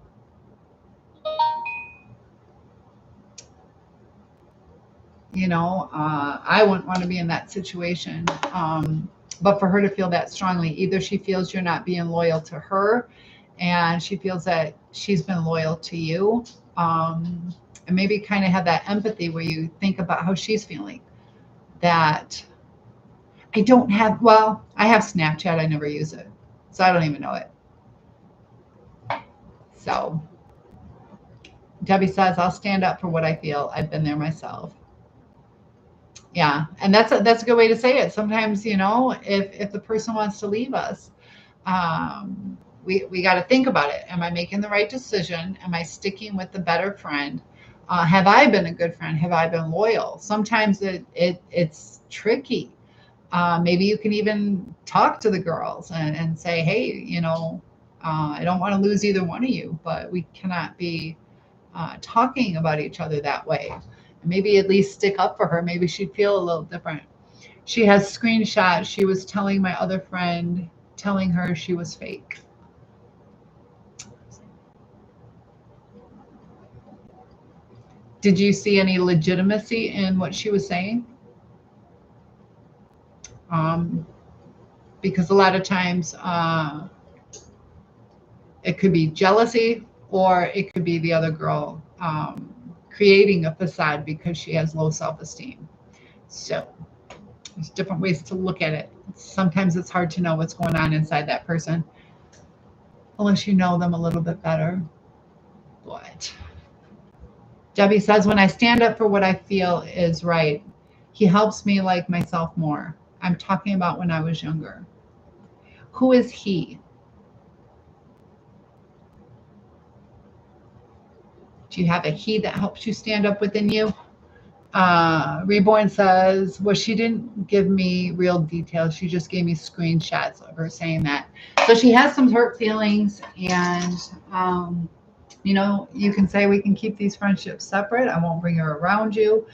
I wouldn't want to be in that situation. But for her to feel that strongly, either she feels you're not being loyal to her and she feels that she's been loyal to you. And maybe kind of have that empathy where you think about how she's feeling. that I don't have, well, I have Snapchat. I never use it. So I don't even know it. So Debbie says, I'll stand up for what I feel. I've been there myself. Yeah. And that's a good way to say it. Sometimes, if the person wants to leave us, we got to think about it. Am I making the right decision? Am I sticking with the better friend? Have I been a good friend? Have I been loyal? Sometimes it's tricky. Maybe you can even talk to the girls and say, hey, I don't want to lose either one of you, but we cannot be talking about each other that way. And maybe at least stick up for her. Maybe she'd feel a little different. She has screenshots. She was telling my other friend, telling her she was fake. Did you see any legitimacy in what she was saying? Because a lot of times it could be jealousy, or it could be the other girl creating a facade because she has low self-esteem. So there's different ways to look at it. Sometimes it's hard to know what's going on inside that person unless you know them a little bit better. But Debbie says, when I stand up for what I feel is right, he helps me like myself more. I'm talking about when I was younger. Who is he? Do you have a he that helps you stand up within you? Reborn says, well, she didn't give me real details. She just gave me screenshots of her saying that. So she has some hurt feelings, and you can say we can keep these friendships separate. I won't bring her around you.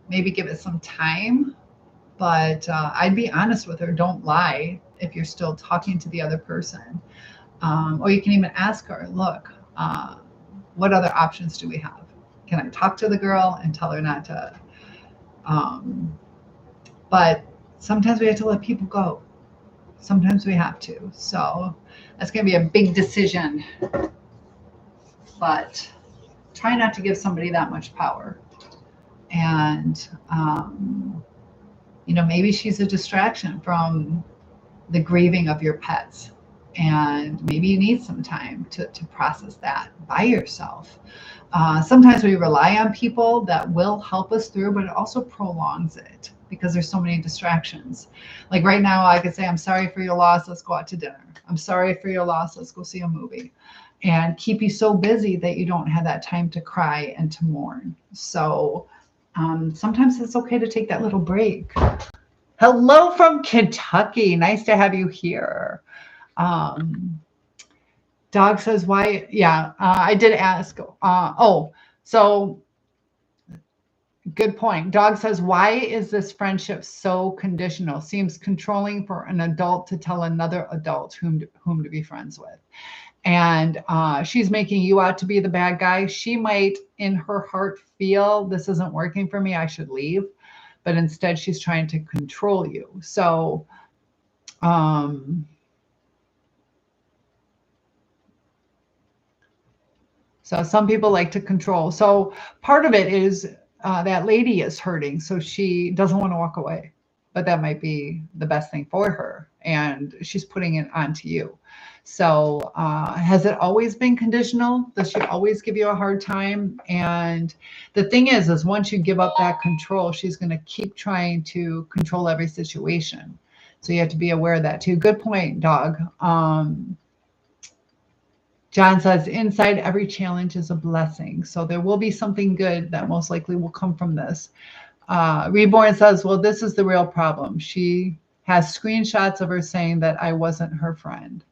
Maybe give it some time, but I'd be honest with her. Don't lie if you're still talking to the other person. Or you can even ask her, look, what other options do we have? Can I talk to the girl and tell her not to? But sometimes we have to let people go. Sometimes we have to. So that's going to be a big decision. But try not to give somebody that much power. And, maybe she's a distraction from the grieving of your pets. And maybe you need some time to process that by yourself. Sometimes we rely on people that will help us through, but it also prolongs it because there's so many distractions. Like right now, I could say, I'm sorry for your loss. Let's go out to dinner. I'm sorry for your loss. Let's go see a movie. And keep you so busy that you don't have that time to cry and to mourn. So sometimes it's okay to take that little break. Hello from Kentucky. Nice to have you here. Dog says, why? Yeah, I did ask. So good point. Dog says, why is this friendship so conditional? Seems controlling for an adult to tell another adult whom to be friends with. And she's making you out to be the bad guy. She might, in her heart, feel this isn't working for me. I should leave. But instead, she's trying to control you. So, So some people like to control. So part of it is that lady is hurting, so she doesn't want to walk away. But that might be the best thing for her, and she's putting it onto you. So has it always been conditional? Does she always give you a hard time? And the thing is once you give up that control, she's going to keep trying to control every situation. So you have to be aware of that too. Good point, Dog. John says, inside every challenge is a blessing. So there will be something good that most likely will come from this. Reborn says, well, this is the real problem. She has screenshots of her saying that I wasn't her friend.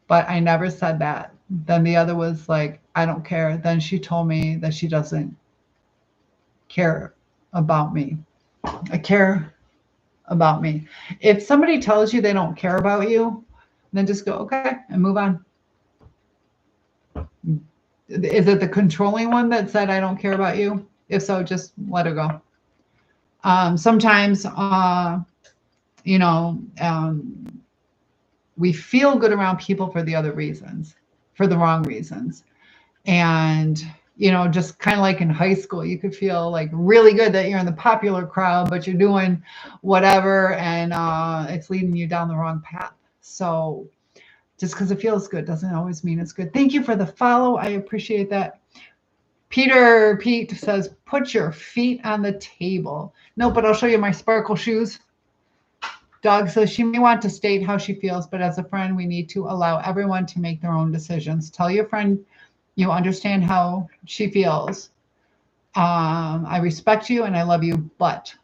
But I never said that. Then the other was like, I don't care. Then she told me that she doesn't care about me. I care about me. If somebody tells you they don't care about you, then just go, okay, and move on. Is it the controlling one that said, I don't care about you? If so, just let her go. Sometimes, we feel good around people for the other reasons, for the wrong reasons. And you know, just kind of like in high school, you could feel like really good that you're in the popular crowd, but you're doing whatever and it's leading you down the wrong path. So just because it feels good doesn't always mean it's good. Thank you for the follow. I appreciate that. Pete says, put your feet on the table. No, but I'll show you my sparkle shoes. Dog says she may want to state how she feels, but as a friend, we need to allow everyone to make their own decisions. Tell your friend you understand how she feels. I respect you and I love you, but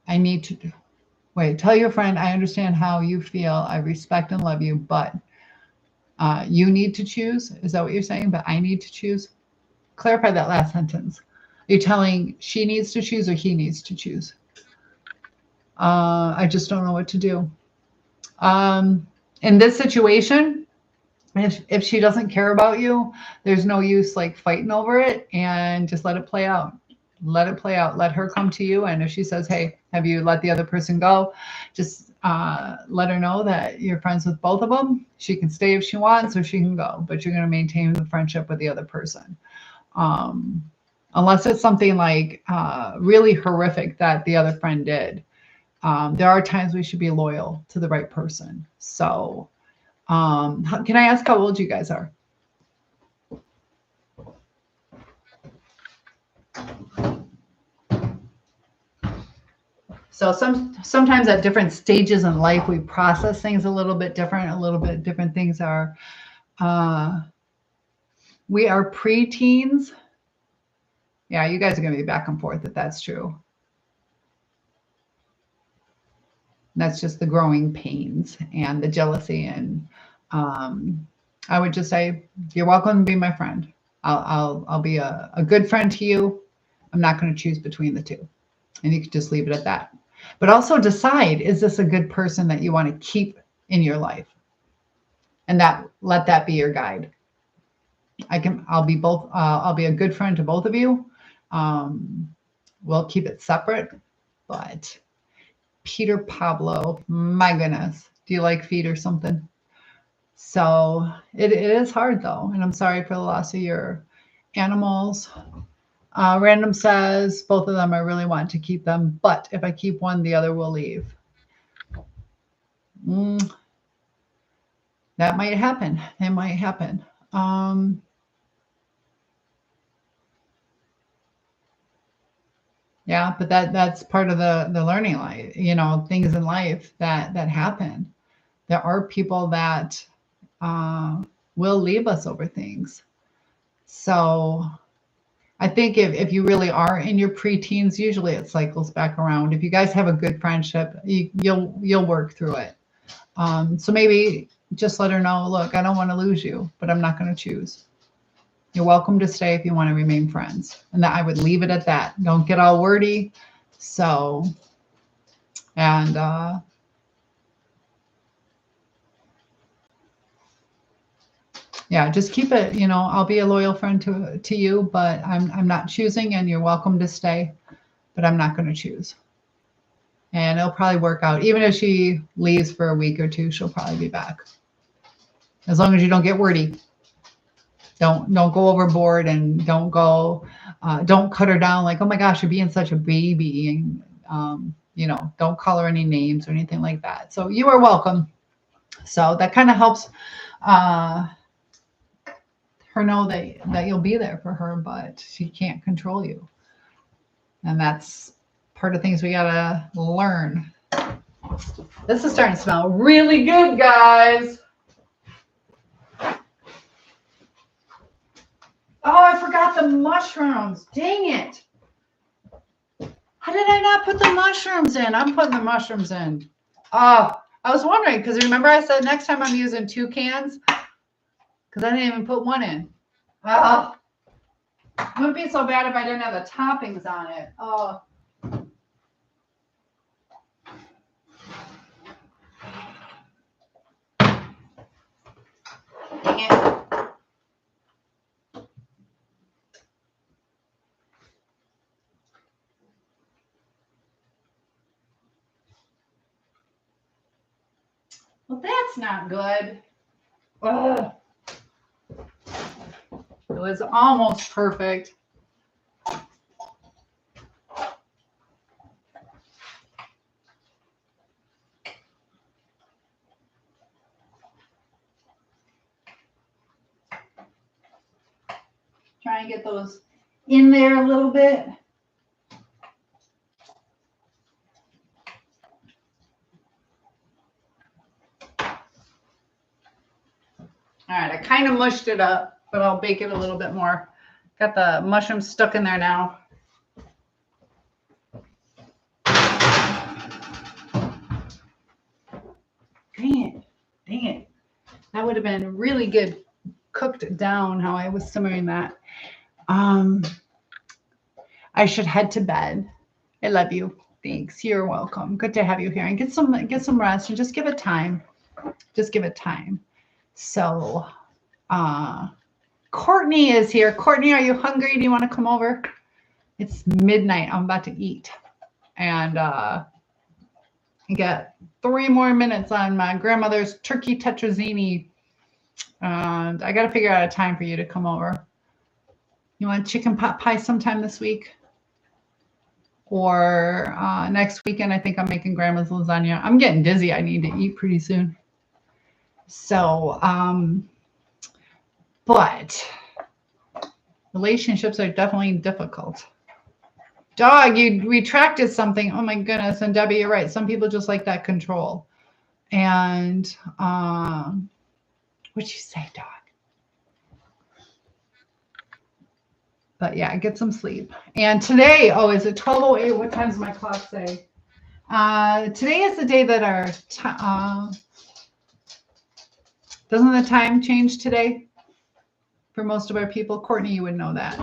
I need to wait. Tell your friend I understand how you feel. I respect and love you, but you need to choose. Is that what you're saying? But I need to choose. Clarify that last sentence. Are you telling she needs to choose or he needs to choose? I just don't know what to do. In this situation, if she doesn't care about you, there's no use like fighting over it, and just let it play out. Let it play out. Let her come to you. And if she says, hey, have you let the other person go? Just let her know that you're friends with both of them. She can stay if she wants, or she can go, but you're going to maintain the friendship with the other person. Unless it's something like really horrific that the other friend did. There are times we should be loyal to the right person. So can I ask how old you guys are? So sometimes at different stages in life, we process things a little bit different things are, we are preteens. Yeah, you guys are going to be back and forth if that's true. That's just the growing pains and the jealousy. And I would just say, you're welcome to be my friend. I'll be a good friend to you. I'm not going to choose between the two. And you can just leave it at that. But also decide, is this a good person that you want to keep in your life? And let that be your guide. I'll be a good friend to both of you. We'll keep it separate, but Peter Pablo, my goodness, do you like feet or something? So it is hard though. And I'm sorry for the loss of your animals. Random says both of them, I really want to keep them, but if I keep one, the other will leave. That might happen. It might happen. Yeah, but that's part of the learning life, you know, things in life that happen. There are people that will leave us over things. So I think if you really are in your preteens, usually it cycles back around. If you guys have a good friendship, you'll work through it. So maybe just let her know, look, I don't want to lose you, but I'm not going to choose. You're welcome to stay if you want to remain friends. And that I would leave it at that. Don't get all wordy. So, and yeah, just keep it, you know, I'll be a loyal friend to you, but I'm not choosing, and you're welcome to stay, but I'm not going to choose. And it'll probably work out. Even if she leaves for a week or two, she'll probably be back. As long as you don't get wordy. Don't go overboard, and don't cut her down like, oh my gosh, you're being such a baby. And, you know, don't call her any names or anything like that. So you are welcome. So that kind of helps her know that you'll be there for her, but she can't control you. And that's part of things we got to learn. This is starting to smell really good, guys. Oh, I forgot the mushrooms. Dang it. How did I not put the mushrooms in? I'm putting the mushrooms in. Oh, I was wondering, because remember I said next time I'm using 2 cans? Because I didn't even put one in. Oh, it wouldn't be so bad if I didn't have the toppings on it. Oh. Dang it. Well, that's not good. Ugh. It was almost perfect. Try and get those in there a little bit. All right, I kind of mushed it up, but I'll bake it a little bit more. Got the mushrooms stuck in there now. Dang it. That would have been really good cooked down how I was simmering that. I should head to bed. I love you. Thanks. You're welcome. Good to have you here. And get some rest and just give it time. Just give it time. So Courtney is here. Courtney, are you hungry? Do you want to come over? It's midnight. I'm about to eat. And I got 3 more minutes on my grandmother's turkey tetrazzini. And I got to figure out a time for you to come over. You want chicken pot pie sometime this week? Or next weekend? I think I'm making grandma's lasagna. I'm getting dizzy. I need to eat pretty soon. So, but relationships are definitely difficult. Dog, you retracted something. Oh my goodness. And Debbie, you're right. Some people just like that control. And what'd you say, dog? But yeah, get some sleep. And today, oh, is it 12:08? What time does my clock say? Today is the day that our doesn't the time change today for most of our people? Courtney, you would know that.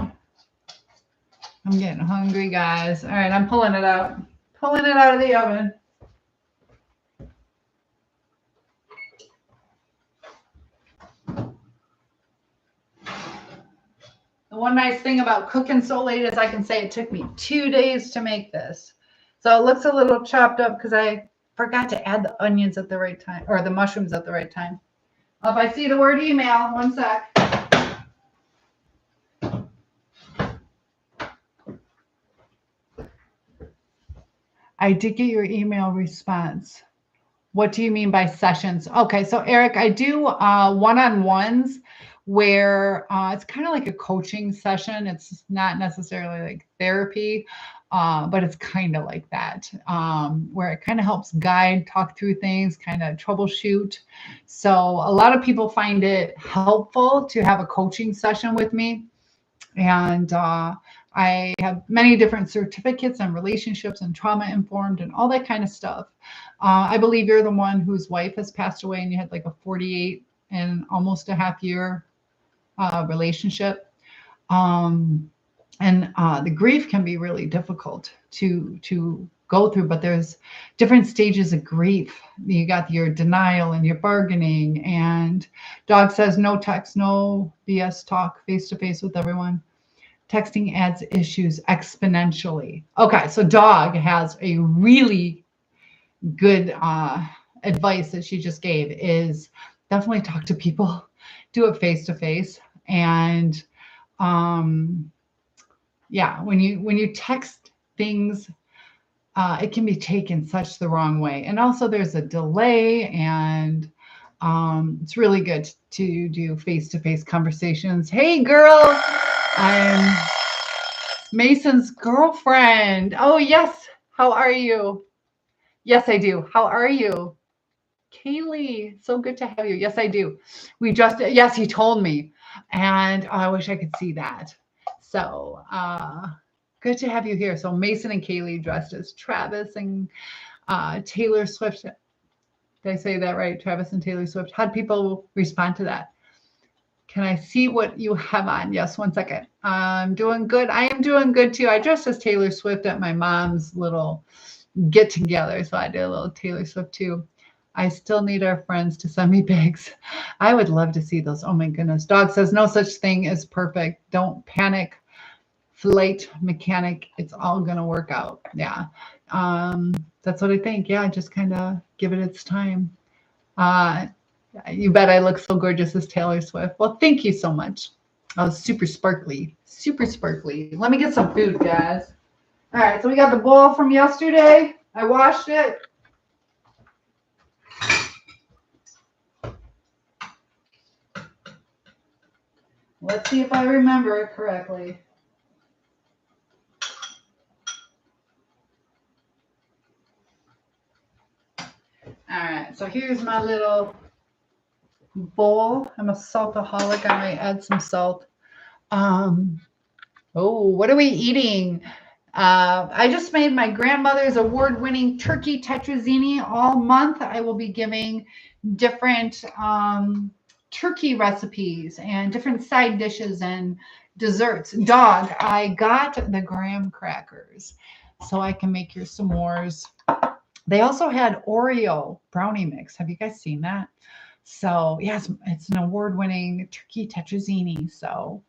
I'm getting hungry, guys. All right, I'm pulling it out. Pulling it out of the oven. The one nice thing about cooking so late is I can say it took me 2 days to make this. So it looks a little chopped up because I forgot to add the onions at the right time, or the mushrooms at the right time. If I see the word email, one sec. I did get your email response. What do you mean by sessions? Okay, so Eric, I do one-on-ones where it's kind of like a coaching session. It's not necessarily like therapy, but it's kind of like that, where it kind of helps guide, talk through things, kind of troubleshoot. So a lot of people find it helpful to have a coaching session with me. And I have many different certificates on relationships and trauma informed and all that kind of stuff. I believe you're the one whose wife has passed away and you had like a 48 and almost a half year relationship. And the grief can be really difficult to go through, but there's different stages of grief. You got your denial and your bargaining, and Dog says no text, no BS talk, face-to-face with everyone. Texting adds issues exponentially. Okay, so Dog has a really good advice that she just gave is definitely talk to people, do it face-to-face. And yeah, when you text things, it can be taken such the wrong way. And also there's a delay, and it's really good to do face-to-face conversations. Hey girl, I'm Mason's girlfriend. Oh yes, how are you? Yes, I do. How are you? Kaylee, so good to have you. Yes, I do. Yes, he told me. And I wish I could see that. So good to have you here. So Mason and Kaylee dressed as Travis and Taylor Swift. Did I say that right? Travis and Taylor Swift. How do people respond to that? Can I see what you have on? Yes, one second. I'm doing good. I am doing good too. I dressed as Taylor Swift at my mom's little get together. So I did a little Taylor Swift too. I still need our friends to send me pics. I would love to see those. Oh my goodness. Dog says no such thing as perfect. Don't panic. Flight mechanic. It's all going to work out. Yeah. That's what I think. Yeah. Just kind of give it its time. You bet I look so gorgeous as Taylor Swift. Well, thank you so much. Oh, super sparkly. Super sparkly. Let me get some food, guys. All right, so we got the bowl from yesterday. I washed it. Let's see if I remember it correctly. All right, so here's my little bowl. I'm a saltaholic. I might add some salt. Oh, what are we eating? I just made my grandmother's award-winning turkey tetrazzini all month. I will be giving different turkey recipes and different side dishes and desserts. Dog, I got the graham crackers so I can make your s'mores. They also had Oreo brownie mix. Have you guys seen that? So yes, it's an award-winning turkey tetrazzini. So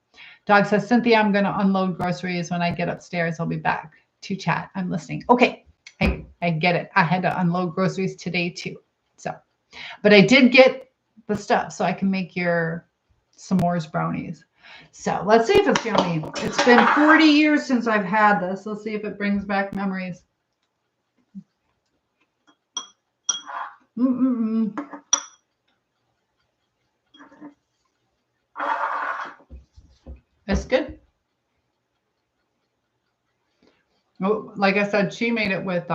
Dog says, Cynthia, I'm going to unload groceries. When I get upstairs, I'll be back to chat. I'm listening. Okay, I get it. I had to unload groceries today too. So, but I did get the stuff so I can make your s'mores brownies. So let's see if it's yummy. It's been 40 years since I've had this. Let's see if it brings back memories. It's good. Oh, like I said, she made it with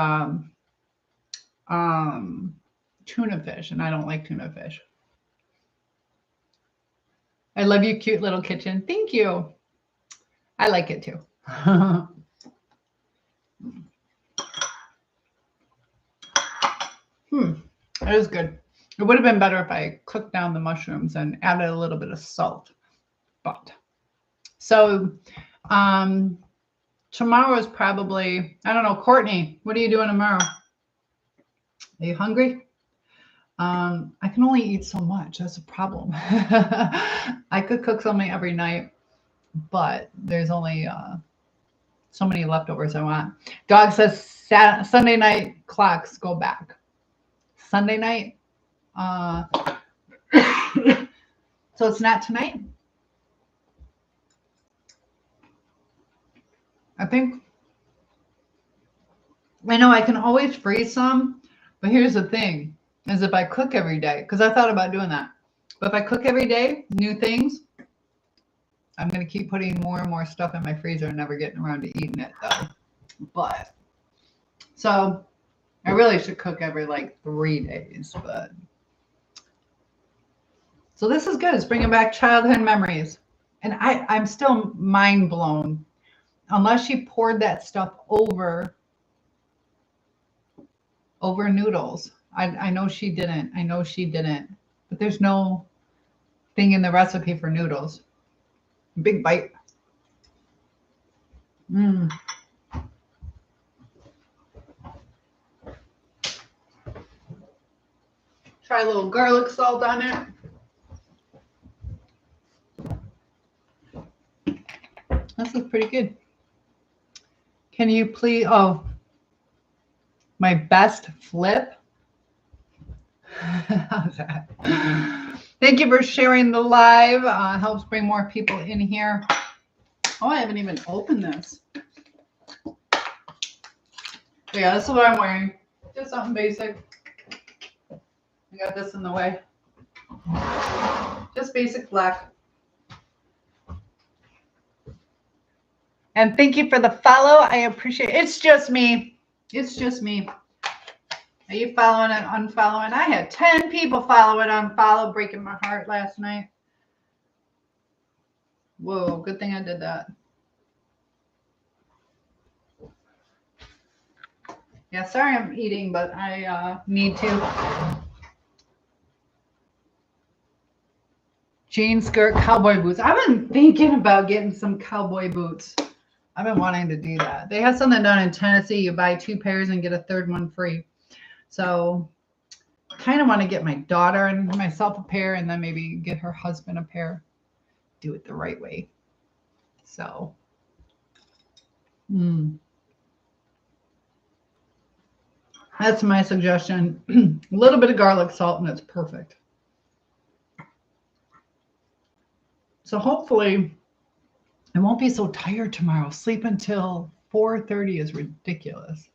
tuna fish, and I don't like tuna fish. I love you, cute little kitchen. Thank you. I like it too. It is good. It would have been better if I cooked down the mushrooms and added a little bit of salt. But so tomorrow is probably, I don't know, Courtney, what are you doing tomorrow? Are you hungry? I can only eat so much. That's a problem. I could cook something every night, but there's only so many leftovers I want. Dog says Sunday night clocks go back. Sunday night. So it's not tonight. I think. I know I can always freeze some, but here's the thing: is if I cook every day, because I thought about doing that. But if I cook every day, new things, I'm going to keep putting more and more stuff in my freezer and never getting around to eating it though. But so I really should cook every like 3 days, but so this is good. It's bringing back childhood memories. And I'm still mind blown. Unless she poured that stuff over noodles. I know she didn't. I know she didn't. But there's no thing in the recipe for noodles. Big bite. Try a little garlic salt on it. This is pretty good. Can you please, oh, my best flip? How's that? Thank you for sharing the live. Helps bring more people in here. Oh, I haven't even opened this. Yeah, this is what I'm wearing. Just something basic. I got this in the way. Just basic black. And thank you for the follow. I appreciate it. It's just me. It's just me. Are you following and unfollowing? I had 10 people follow and unfollow, breaking my heart last night. Whoa, good thing I did that. Yeah, sorry I'm eating, but I need to. Jean skirt, cowboy boots. I've been thinking about getting some cowboy boots. I've been wanting to do that. They have something down in Tennessee. You buy 2 pairs and get a 3rd one free. So I kind of want to get my daughter and myself a pair and then maybe get her husband a pair. Do it the right way. So, that's my suggestion. A little bit of garlic salt and it's perfect. So hopefully I won't be so tired tomorrow. Sleep until 4:30 is ridiculous.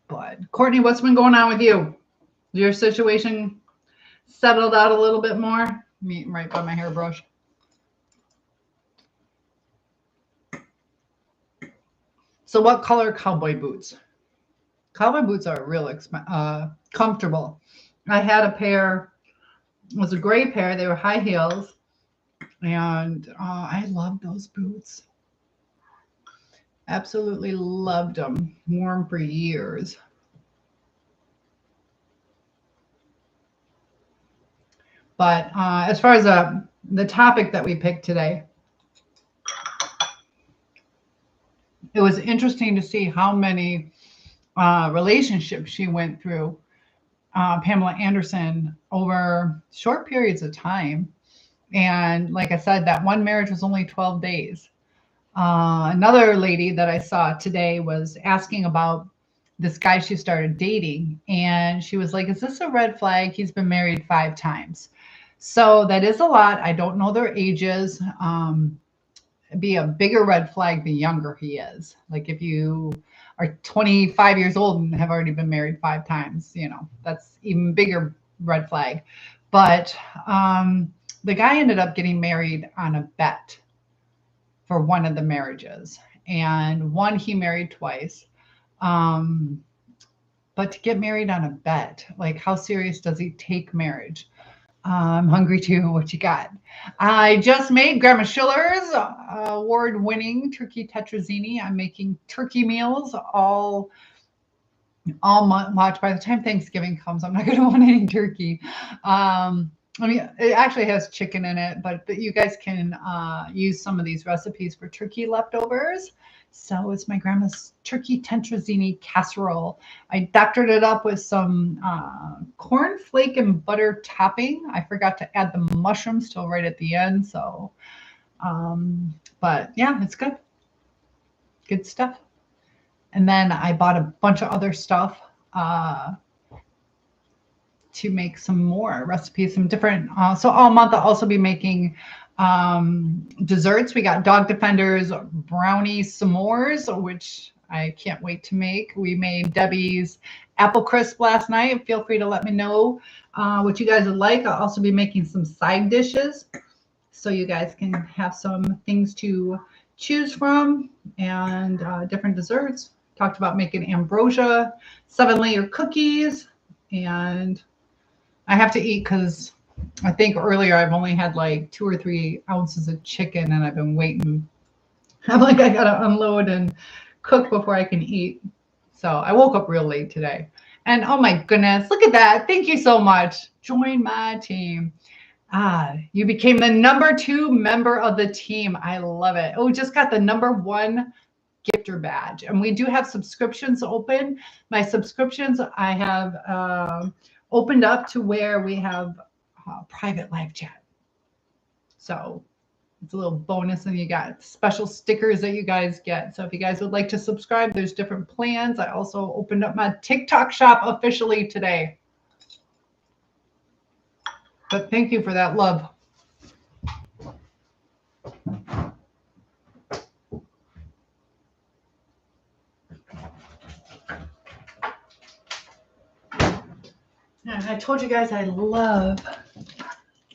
But Courtney, what's been going on with you? Your situation settled out a little bit more? Me right by my hairbrush. So what color cowboy boots? Cowboy boots are real comfortable. I had a pair, it was a gray pair. They were high heels. And I love those boots. Absolutely loved them. Wore them for years. But as far as the topic that we picked today, it was interesting to see how many relationships she went through, Pamela Anderson, over short periods of time. And like I said, that one marriage was only 12 days. Another lady that I saw today was asking about this guy she started dating. And she was like, is this a red flag? He's been married 5 times. So that is a lot. I don't know their ages. Be a bigger red flag the younger he is. Like if you are 25 years old and have already been married 5 times, you know, that's even bigger red flag. But the guy ended up getting married on a bet for one of the marriages, and one he married twice. But to get married on a bet, like how serious does he take marriage? I'm hungry too. What you got? I just made Grandma Schiller's award-winning turkey tetrazzini. I'm making turkey meals all month. Watch, by the time Thanksgiving comes, I'm not going to want any turkey. I mean, it actually has chicken in it, but you guys can use some of these recipes for turkey leftovers. So it's my grandma's turkey tetrazzini casserole. I doctored it up with some corn flake and butter topping. I forgot to add the mushrooms till right at the end. So, but yeah, it's good. Good stuff. And then I bought a bunch of other stuff to make some more recipes, some different. So all month I'll also be making desserts. We got Dog Defenders brownie s'mores, which I can't wait to make. We made Debbie's apple crisp last night. Feel free to let me know what you guys would like. I'll also be making some side dishes, so you guys can have some things to choose from, and different desserts. Talked about making ambrosia 7-layer cookies, and I have to eat because I think earlier I've only had like 2 or 3 ounces of chicken, and I've been waiting. I'm like, I gotta unload and cook before I can eat. So I woke up real late today. And oh my goodness, look at that. Thank you so much. Join my team. You became the number 2 member of the team. I love it. Oh, just got the number 1 gifter badge. And we do have subscriptions open. My subscriptions I have opened up to where we have private live chat. So it's a little bonus, and you got special stickers that you guys get. So if you guys would like to subscribe, there's different plans. I also opened up my TikTok shop officially today. But thank you for that love. And I told you guys I love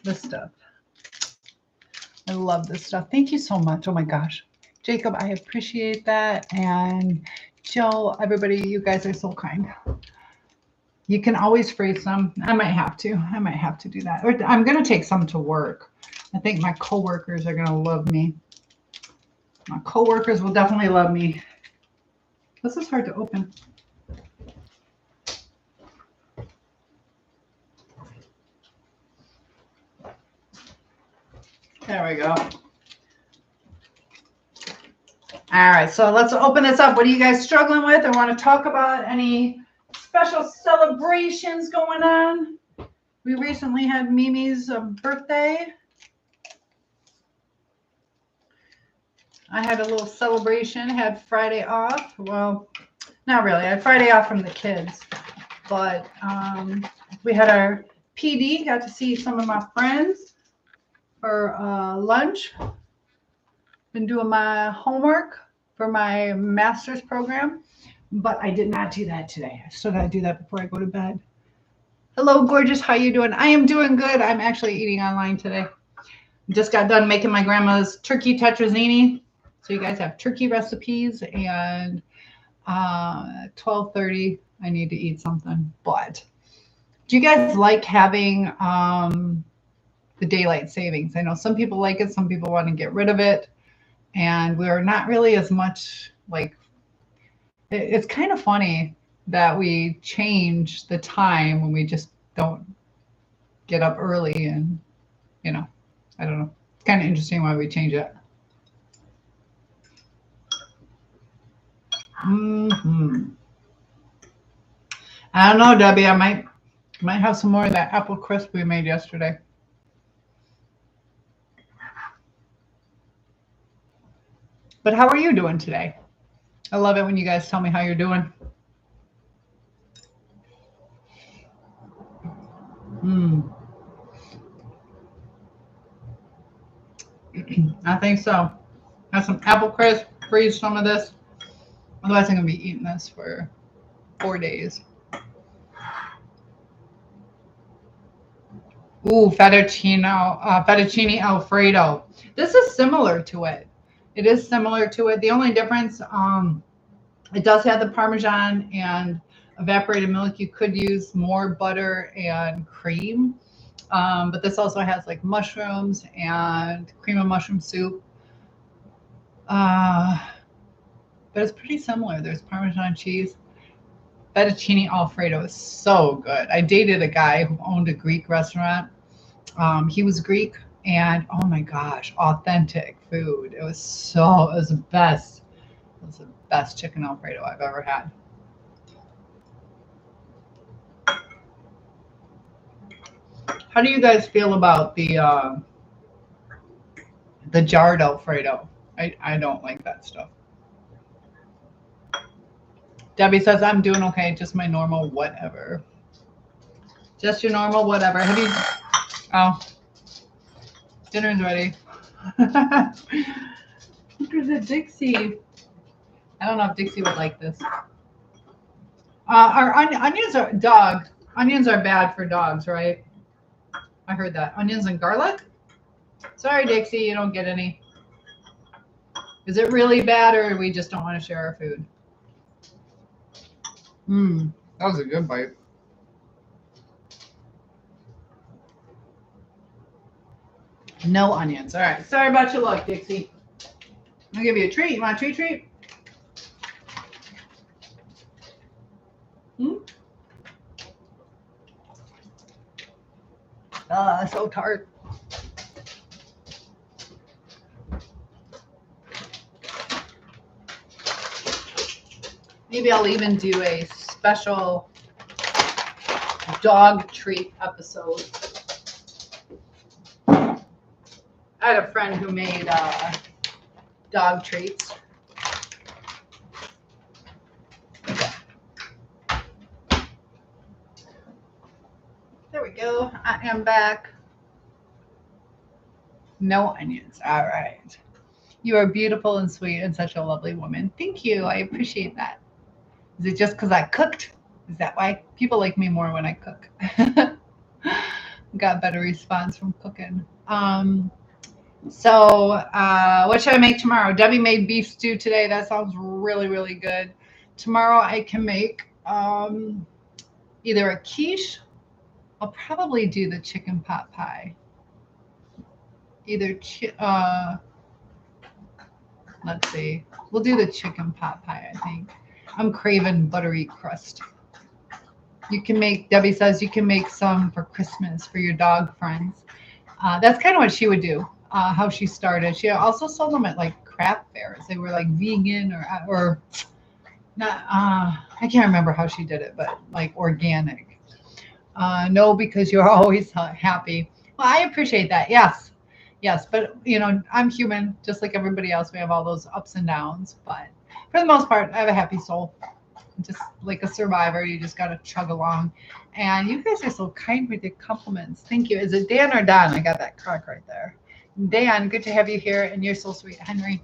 this stuff. I love this stuff. Thank you so much. Oh my gosh. Jacob, I appreciate that. And Joe, everybody, you guys are so kind. You can always freeze some. I might have to do that. Or I'm going to take some to work. I think my coworkers are going to love me. My coworkers will definitely love me. This is hard to open. There we go. All right, so let's open this up. What are you guys struggling with or want to talk about? Any special celebrations going on? We recently had Mimi's birthday. I had a little celebration, had Friday off. Well, not really. I had Friday off from the kids, but we had our PD, got to see some of my friends for lunch. Been doing my homework for my master's program, but I did not do that today. I still got to do that before I go to bed. Hello, gorgeous. How you doing? I am doing good. I'm actually eating online today. Just got done making my grandma's turkey tetrazzini. So you guys have turkey recipes, and 12:30 I need to eat something. But do you guys like having the daylight savings? I know some people like it, some people want to get rid of it, and we're not really as much like it's kind of funny that we change the time when we just don't get up early, and you know, I don't know. It's kind of interesting why we change it. I don't know, Debbie. I might have some more of that apple crisp we made yesterday. But how are you doing today? I love it when you guys tell me how you're doing. I think so. Have some apple crisp, freeze some of this. Otherwise, I'm going to be eating this for 4 days. Ooh, fettuccine Alfredo. This is similar to it. It is similar to it. The only difference, it does have the Parmesan and evaporated milk. You could use more butter and cream. But this also has like mushrooms and cream of mushroom soup. But it's pretty similar. There's Parmesan cheese. Fettuccine Alfredo is so good. I dated a guy who owned a Greek restaurant. He was Greek, and oh my gosh, authentic food. It was the best. It was the best chicken Alfredo I've ever had. How do you guys feel about the jarred Alfredo? I don't like that stuff. Debbie says I'm doing okay, just my normal whatever. Just your normal whatever. Have you? Oh, dinner's ready. Look at Dixie. I don't know if Dixie would like this. Our onions are dog. Onions are bad for dogs, right? I heard that. Onions and garlic? Sorry, Dixie, you don't get any. Is it really bad, or we just don't want to share our food? That was a good bite. No onions. All right. Sorry about your luck, Dixie. I'll give you a treat. You want a treat? So tart. Maybe I'll even do a special dog treat episode. I had a friend who made dog treats. There we go. I am back. No onions. All right. You are beautiful and sweet and such a lovely woman. Thank you. I appreciate that. Is it just because I cooked? Is that why? People like me more when I cook. Got better response from cooking. So what should I make tomorrow? Debbie made beef stew today. That sounds really, really good. Tomorrow I can make either a quiche. I'll probably do the chicken pot pie. Let's see. We'll do the chicken pot pie, I think. I'm craving buttery crust. You can make, Debbie says, you can make some for Christmas for your dog friends. That's kind of what she would do, how she started. She also sold them at like craft fairs. They were like vegan or not. I can't remember how she did it, but like organic. No, because you're always happy. Well, I appreciate that. Yes. Yes, but I'm human, just like everybody else. We have all those ups and downs, but for the most part, I have a happy soul. Just like a survivor, you just gotta chug along. And you guys are so kind with your compliments. Thank you. Is it Dan or Don? I got that crack right there. Dan, good to have you here, and you're so sweet, Henry.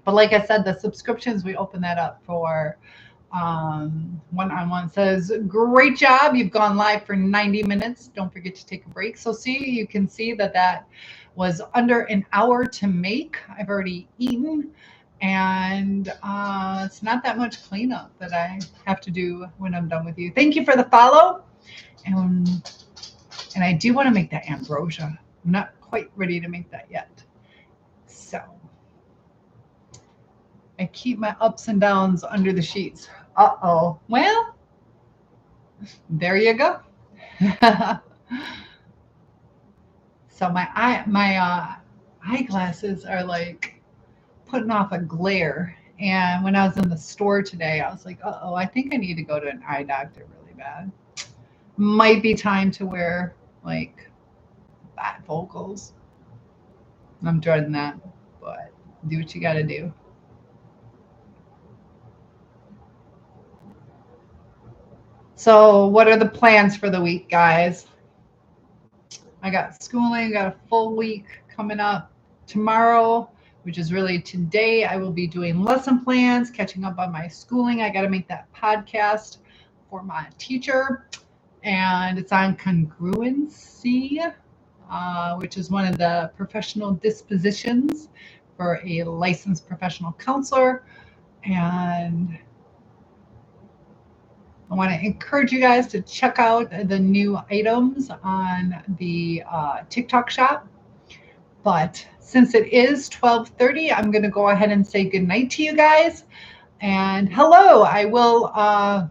But like I said, the subscriptions, we open that up for one-on-one. Says, great job. You've gone live for 90 minutes. Don't forget to take a break. So see, you can see that that was under an hour to make. I've already eaten, and it's not that much cleanup that I have to do when I'm done with you. Thank you for the follow. And I do want to make that ambrosia. I'm not quite ready to make that yet. So I keep my ups and downs under the sheets. Uh-oh. Well, there you go. So my eyeglasses are like putting off a glare. And when I was in the store today, I was like, uh-oh, I think I need to go to an eye doctor really bad. Might be time to wear like bifocals. I'm dreading that, but do what you got to do. So what are the plans for the week, guys? I got schooling, got a full week coming up tomorrow, which is really today. I will be doing lesson plans, catching up on my schooling. I got to make that podcast for my teacher, and it's on congruency, which is one of the professional dispositions for a licensed professional counselor. And I want to encourage you guys to check out the new items on the TikTok shop. But since it is 12:30, I'm going to go ahead and say goodnight to you guys. And hello, I will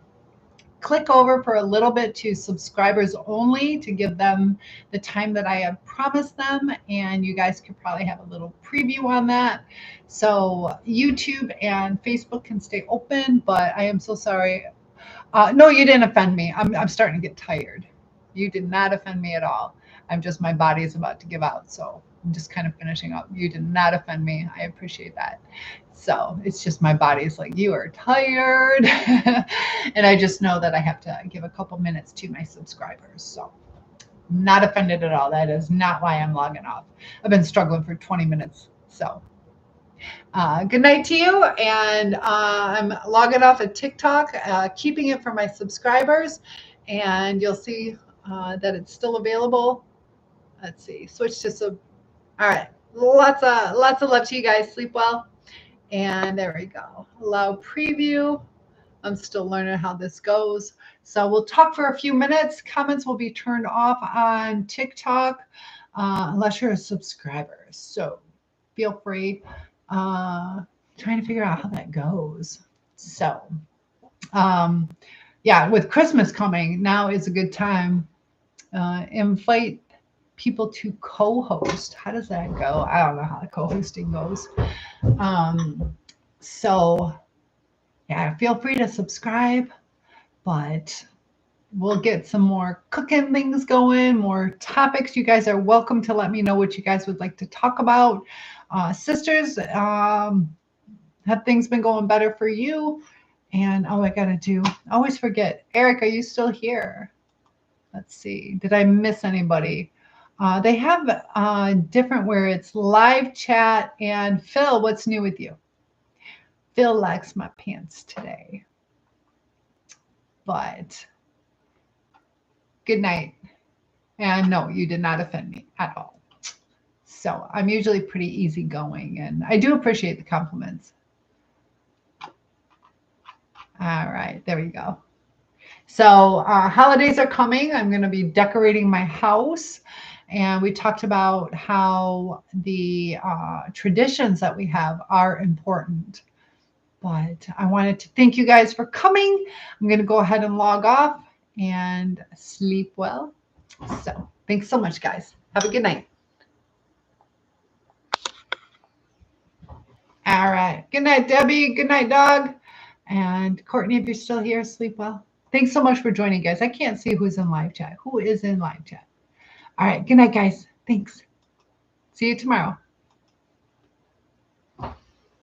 click over for a little bit to subscribers only to give them the time that I have promised them. And you guys could probably have a little preview on that. So YouTube and Facebook can stay open, but I am so sorry. No, you didn't offend me. I'm starting to get tired. You did not offend me at all. My body is about to give out. So I'm just kind of finishing up. You did not offend me. I appreciate that. So it's just my body's like, you are tired. And I just know that I have to give a couple minutes to my subscribers. So not offended at all. That is not why I'm logging off. I've been struggling for 20 minutes. So good night to you, and I'm logging off at TikTok, keeping it for my subscribers, and you'll see that it's still available. Let's see, switch to sub. All right, lots of love to you guys. Sleep well, and there we go. Allow preview. I'm still learning how this goes, so we'll talk for a few minutes. Comments will be turned off on TikTok unless you're a subscriber. So feel free. Trying to figure out how that goes. So yeah, with Christmas coming, now is a good time. Invite people to co-host. How does that go? I don't know how the co-hosting goes. So yeah, feel free to subscribe, but we'll get some more cooking things going, more topics. You guys are welcome to let me know what you guys would like to talk about. Sisters, have things been going better for you? And I got to do, I always forget. Eric, are you still here? Let's see. Did I miss anybody? They have different where it's live chat. And Phil, what's new with you? Phil likes my pants today. But good night. And no, you did not offend me at all. So I'm usually pretty easygoing, and I do appreciate the compliments. All right, there we go. So holidays are coming. I'm going to be decorating my house. And we talked about how the traditions that we have are important. But I wanted to thank you guys for coming. I'm going to go ahead and log off and sleep well. So thanks so much, guys. Have a good night. All right. Good night, Debbie. Good night, dog. And Courtney, if you're still here, sleep well. Thanks so much for joining, guys. I can't see who's in live chat. Who is in live chat? All right. Good night, guys. Thanks. See you tomorrow.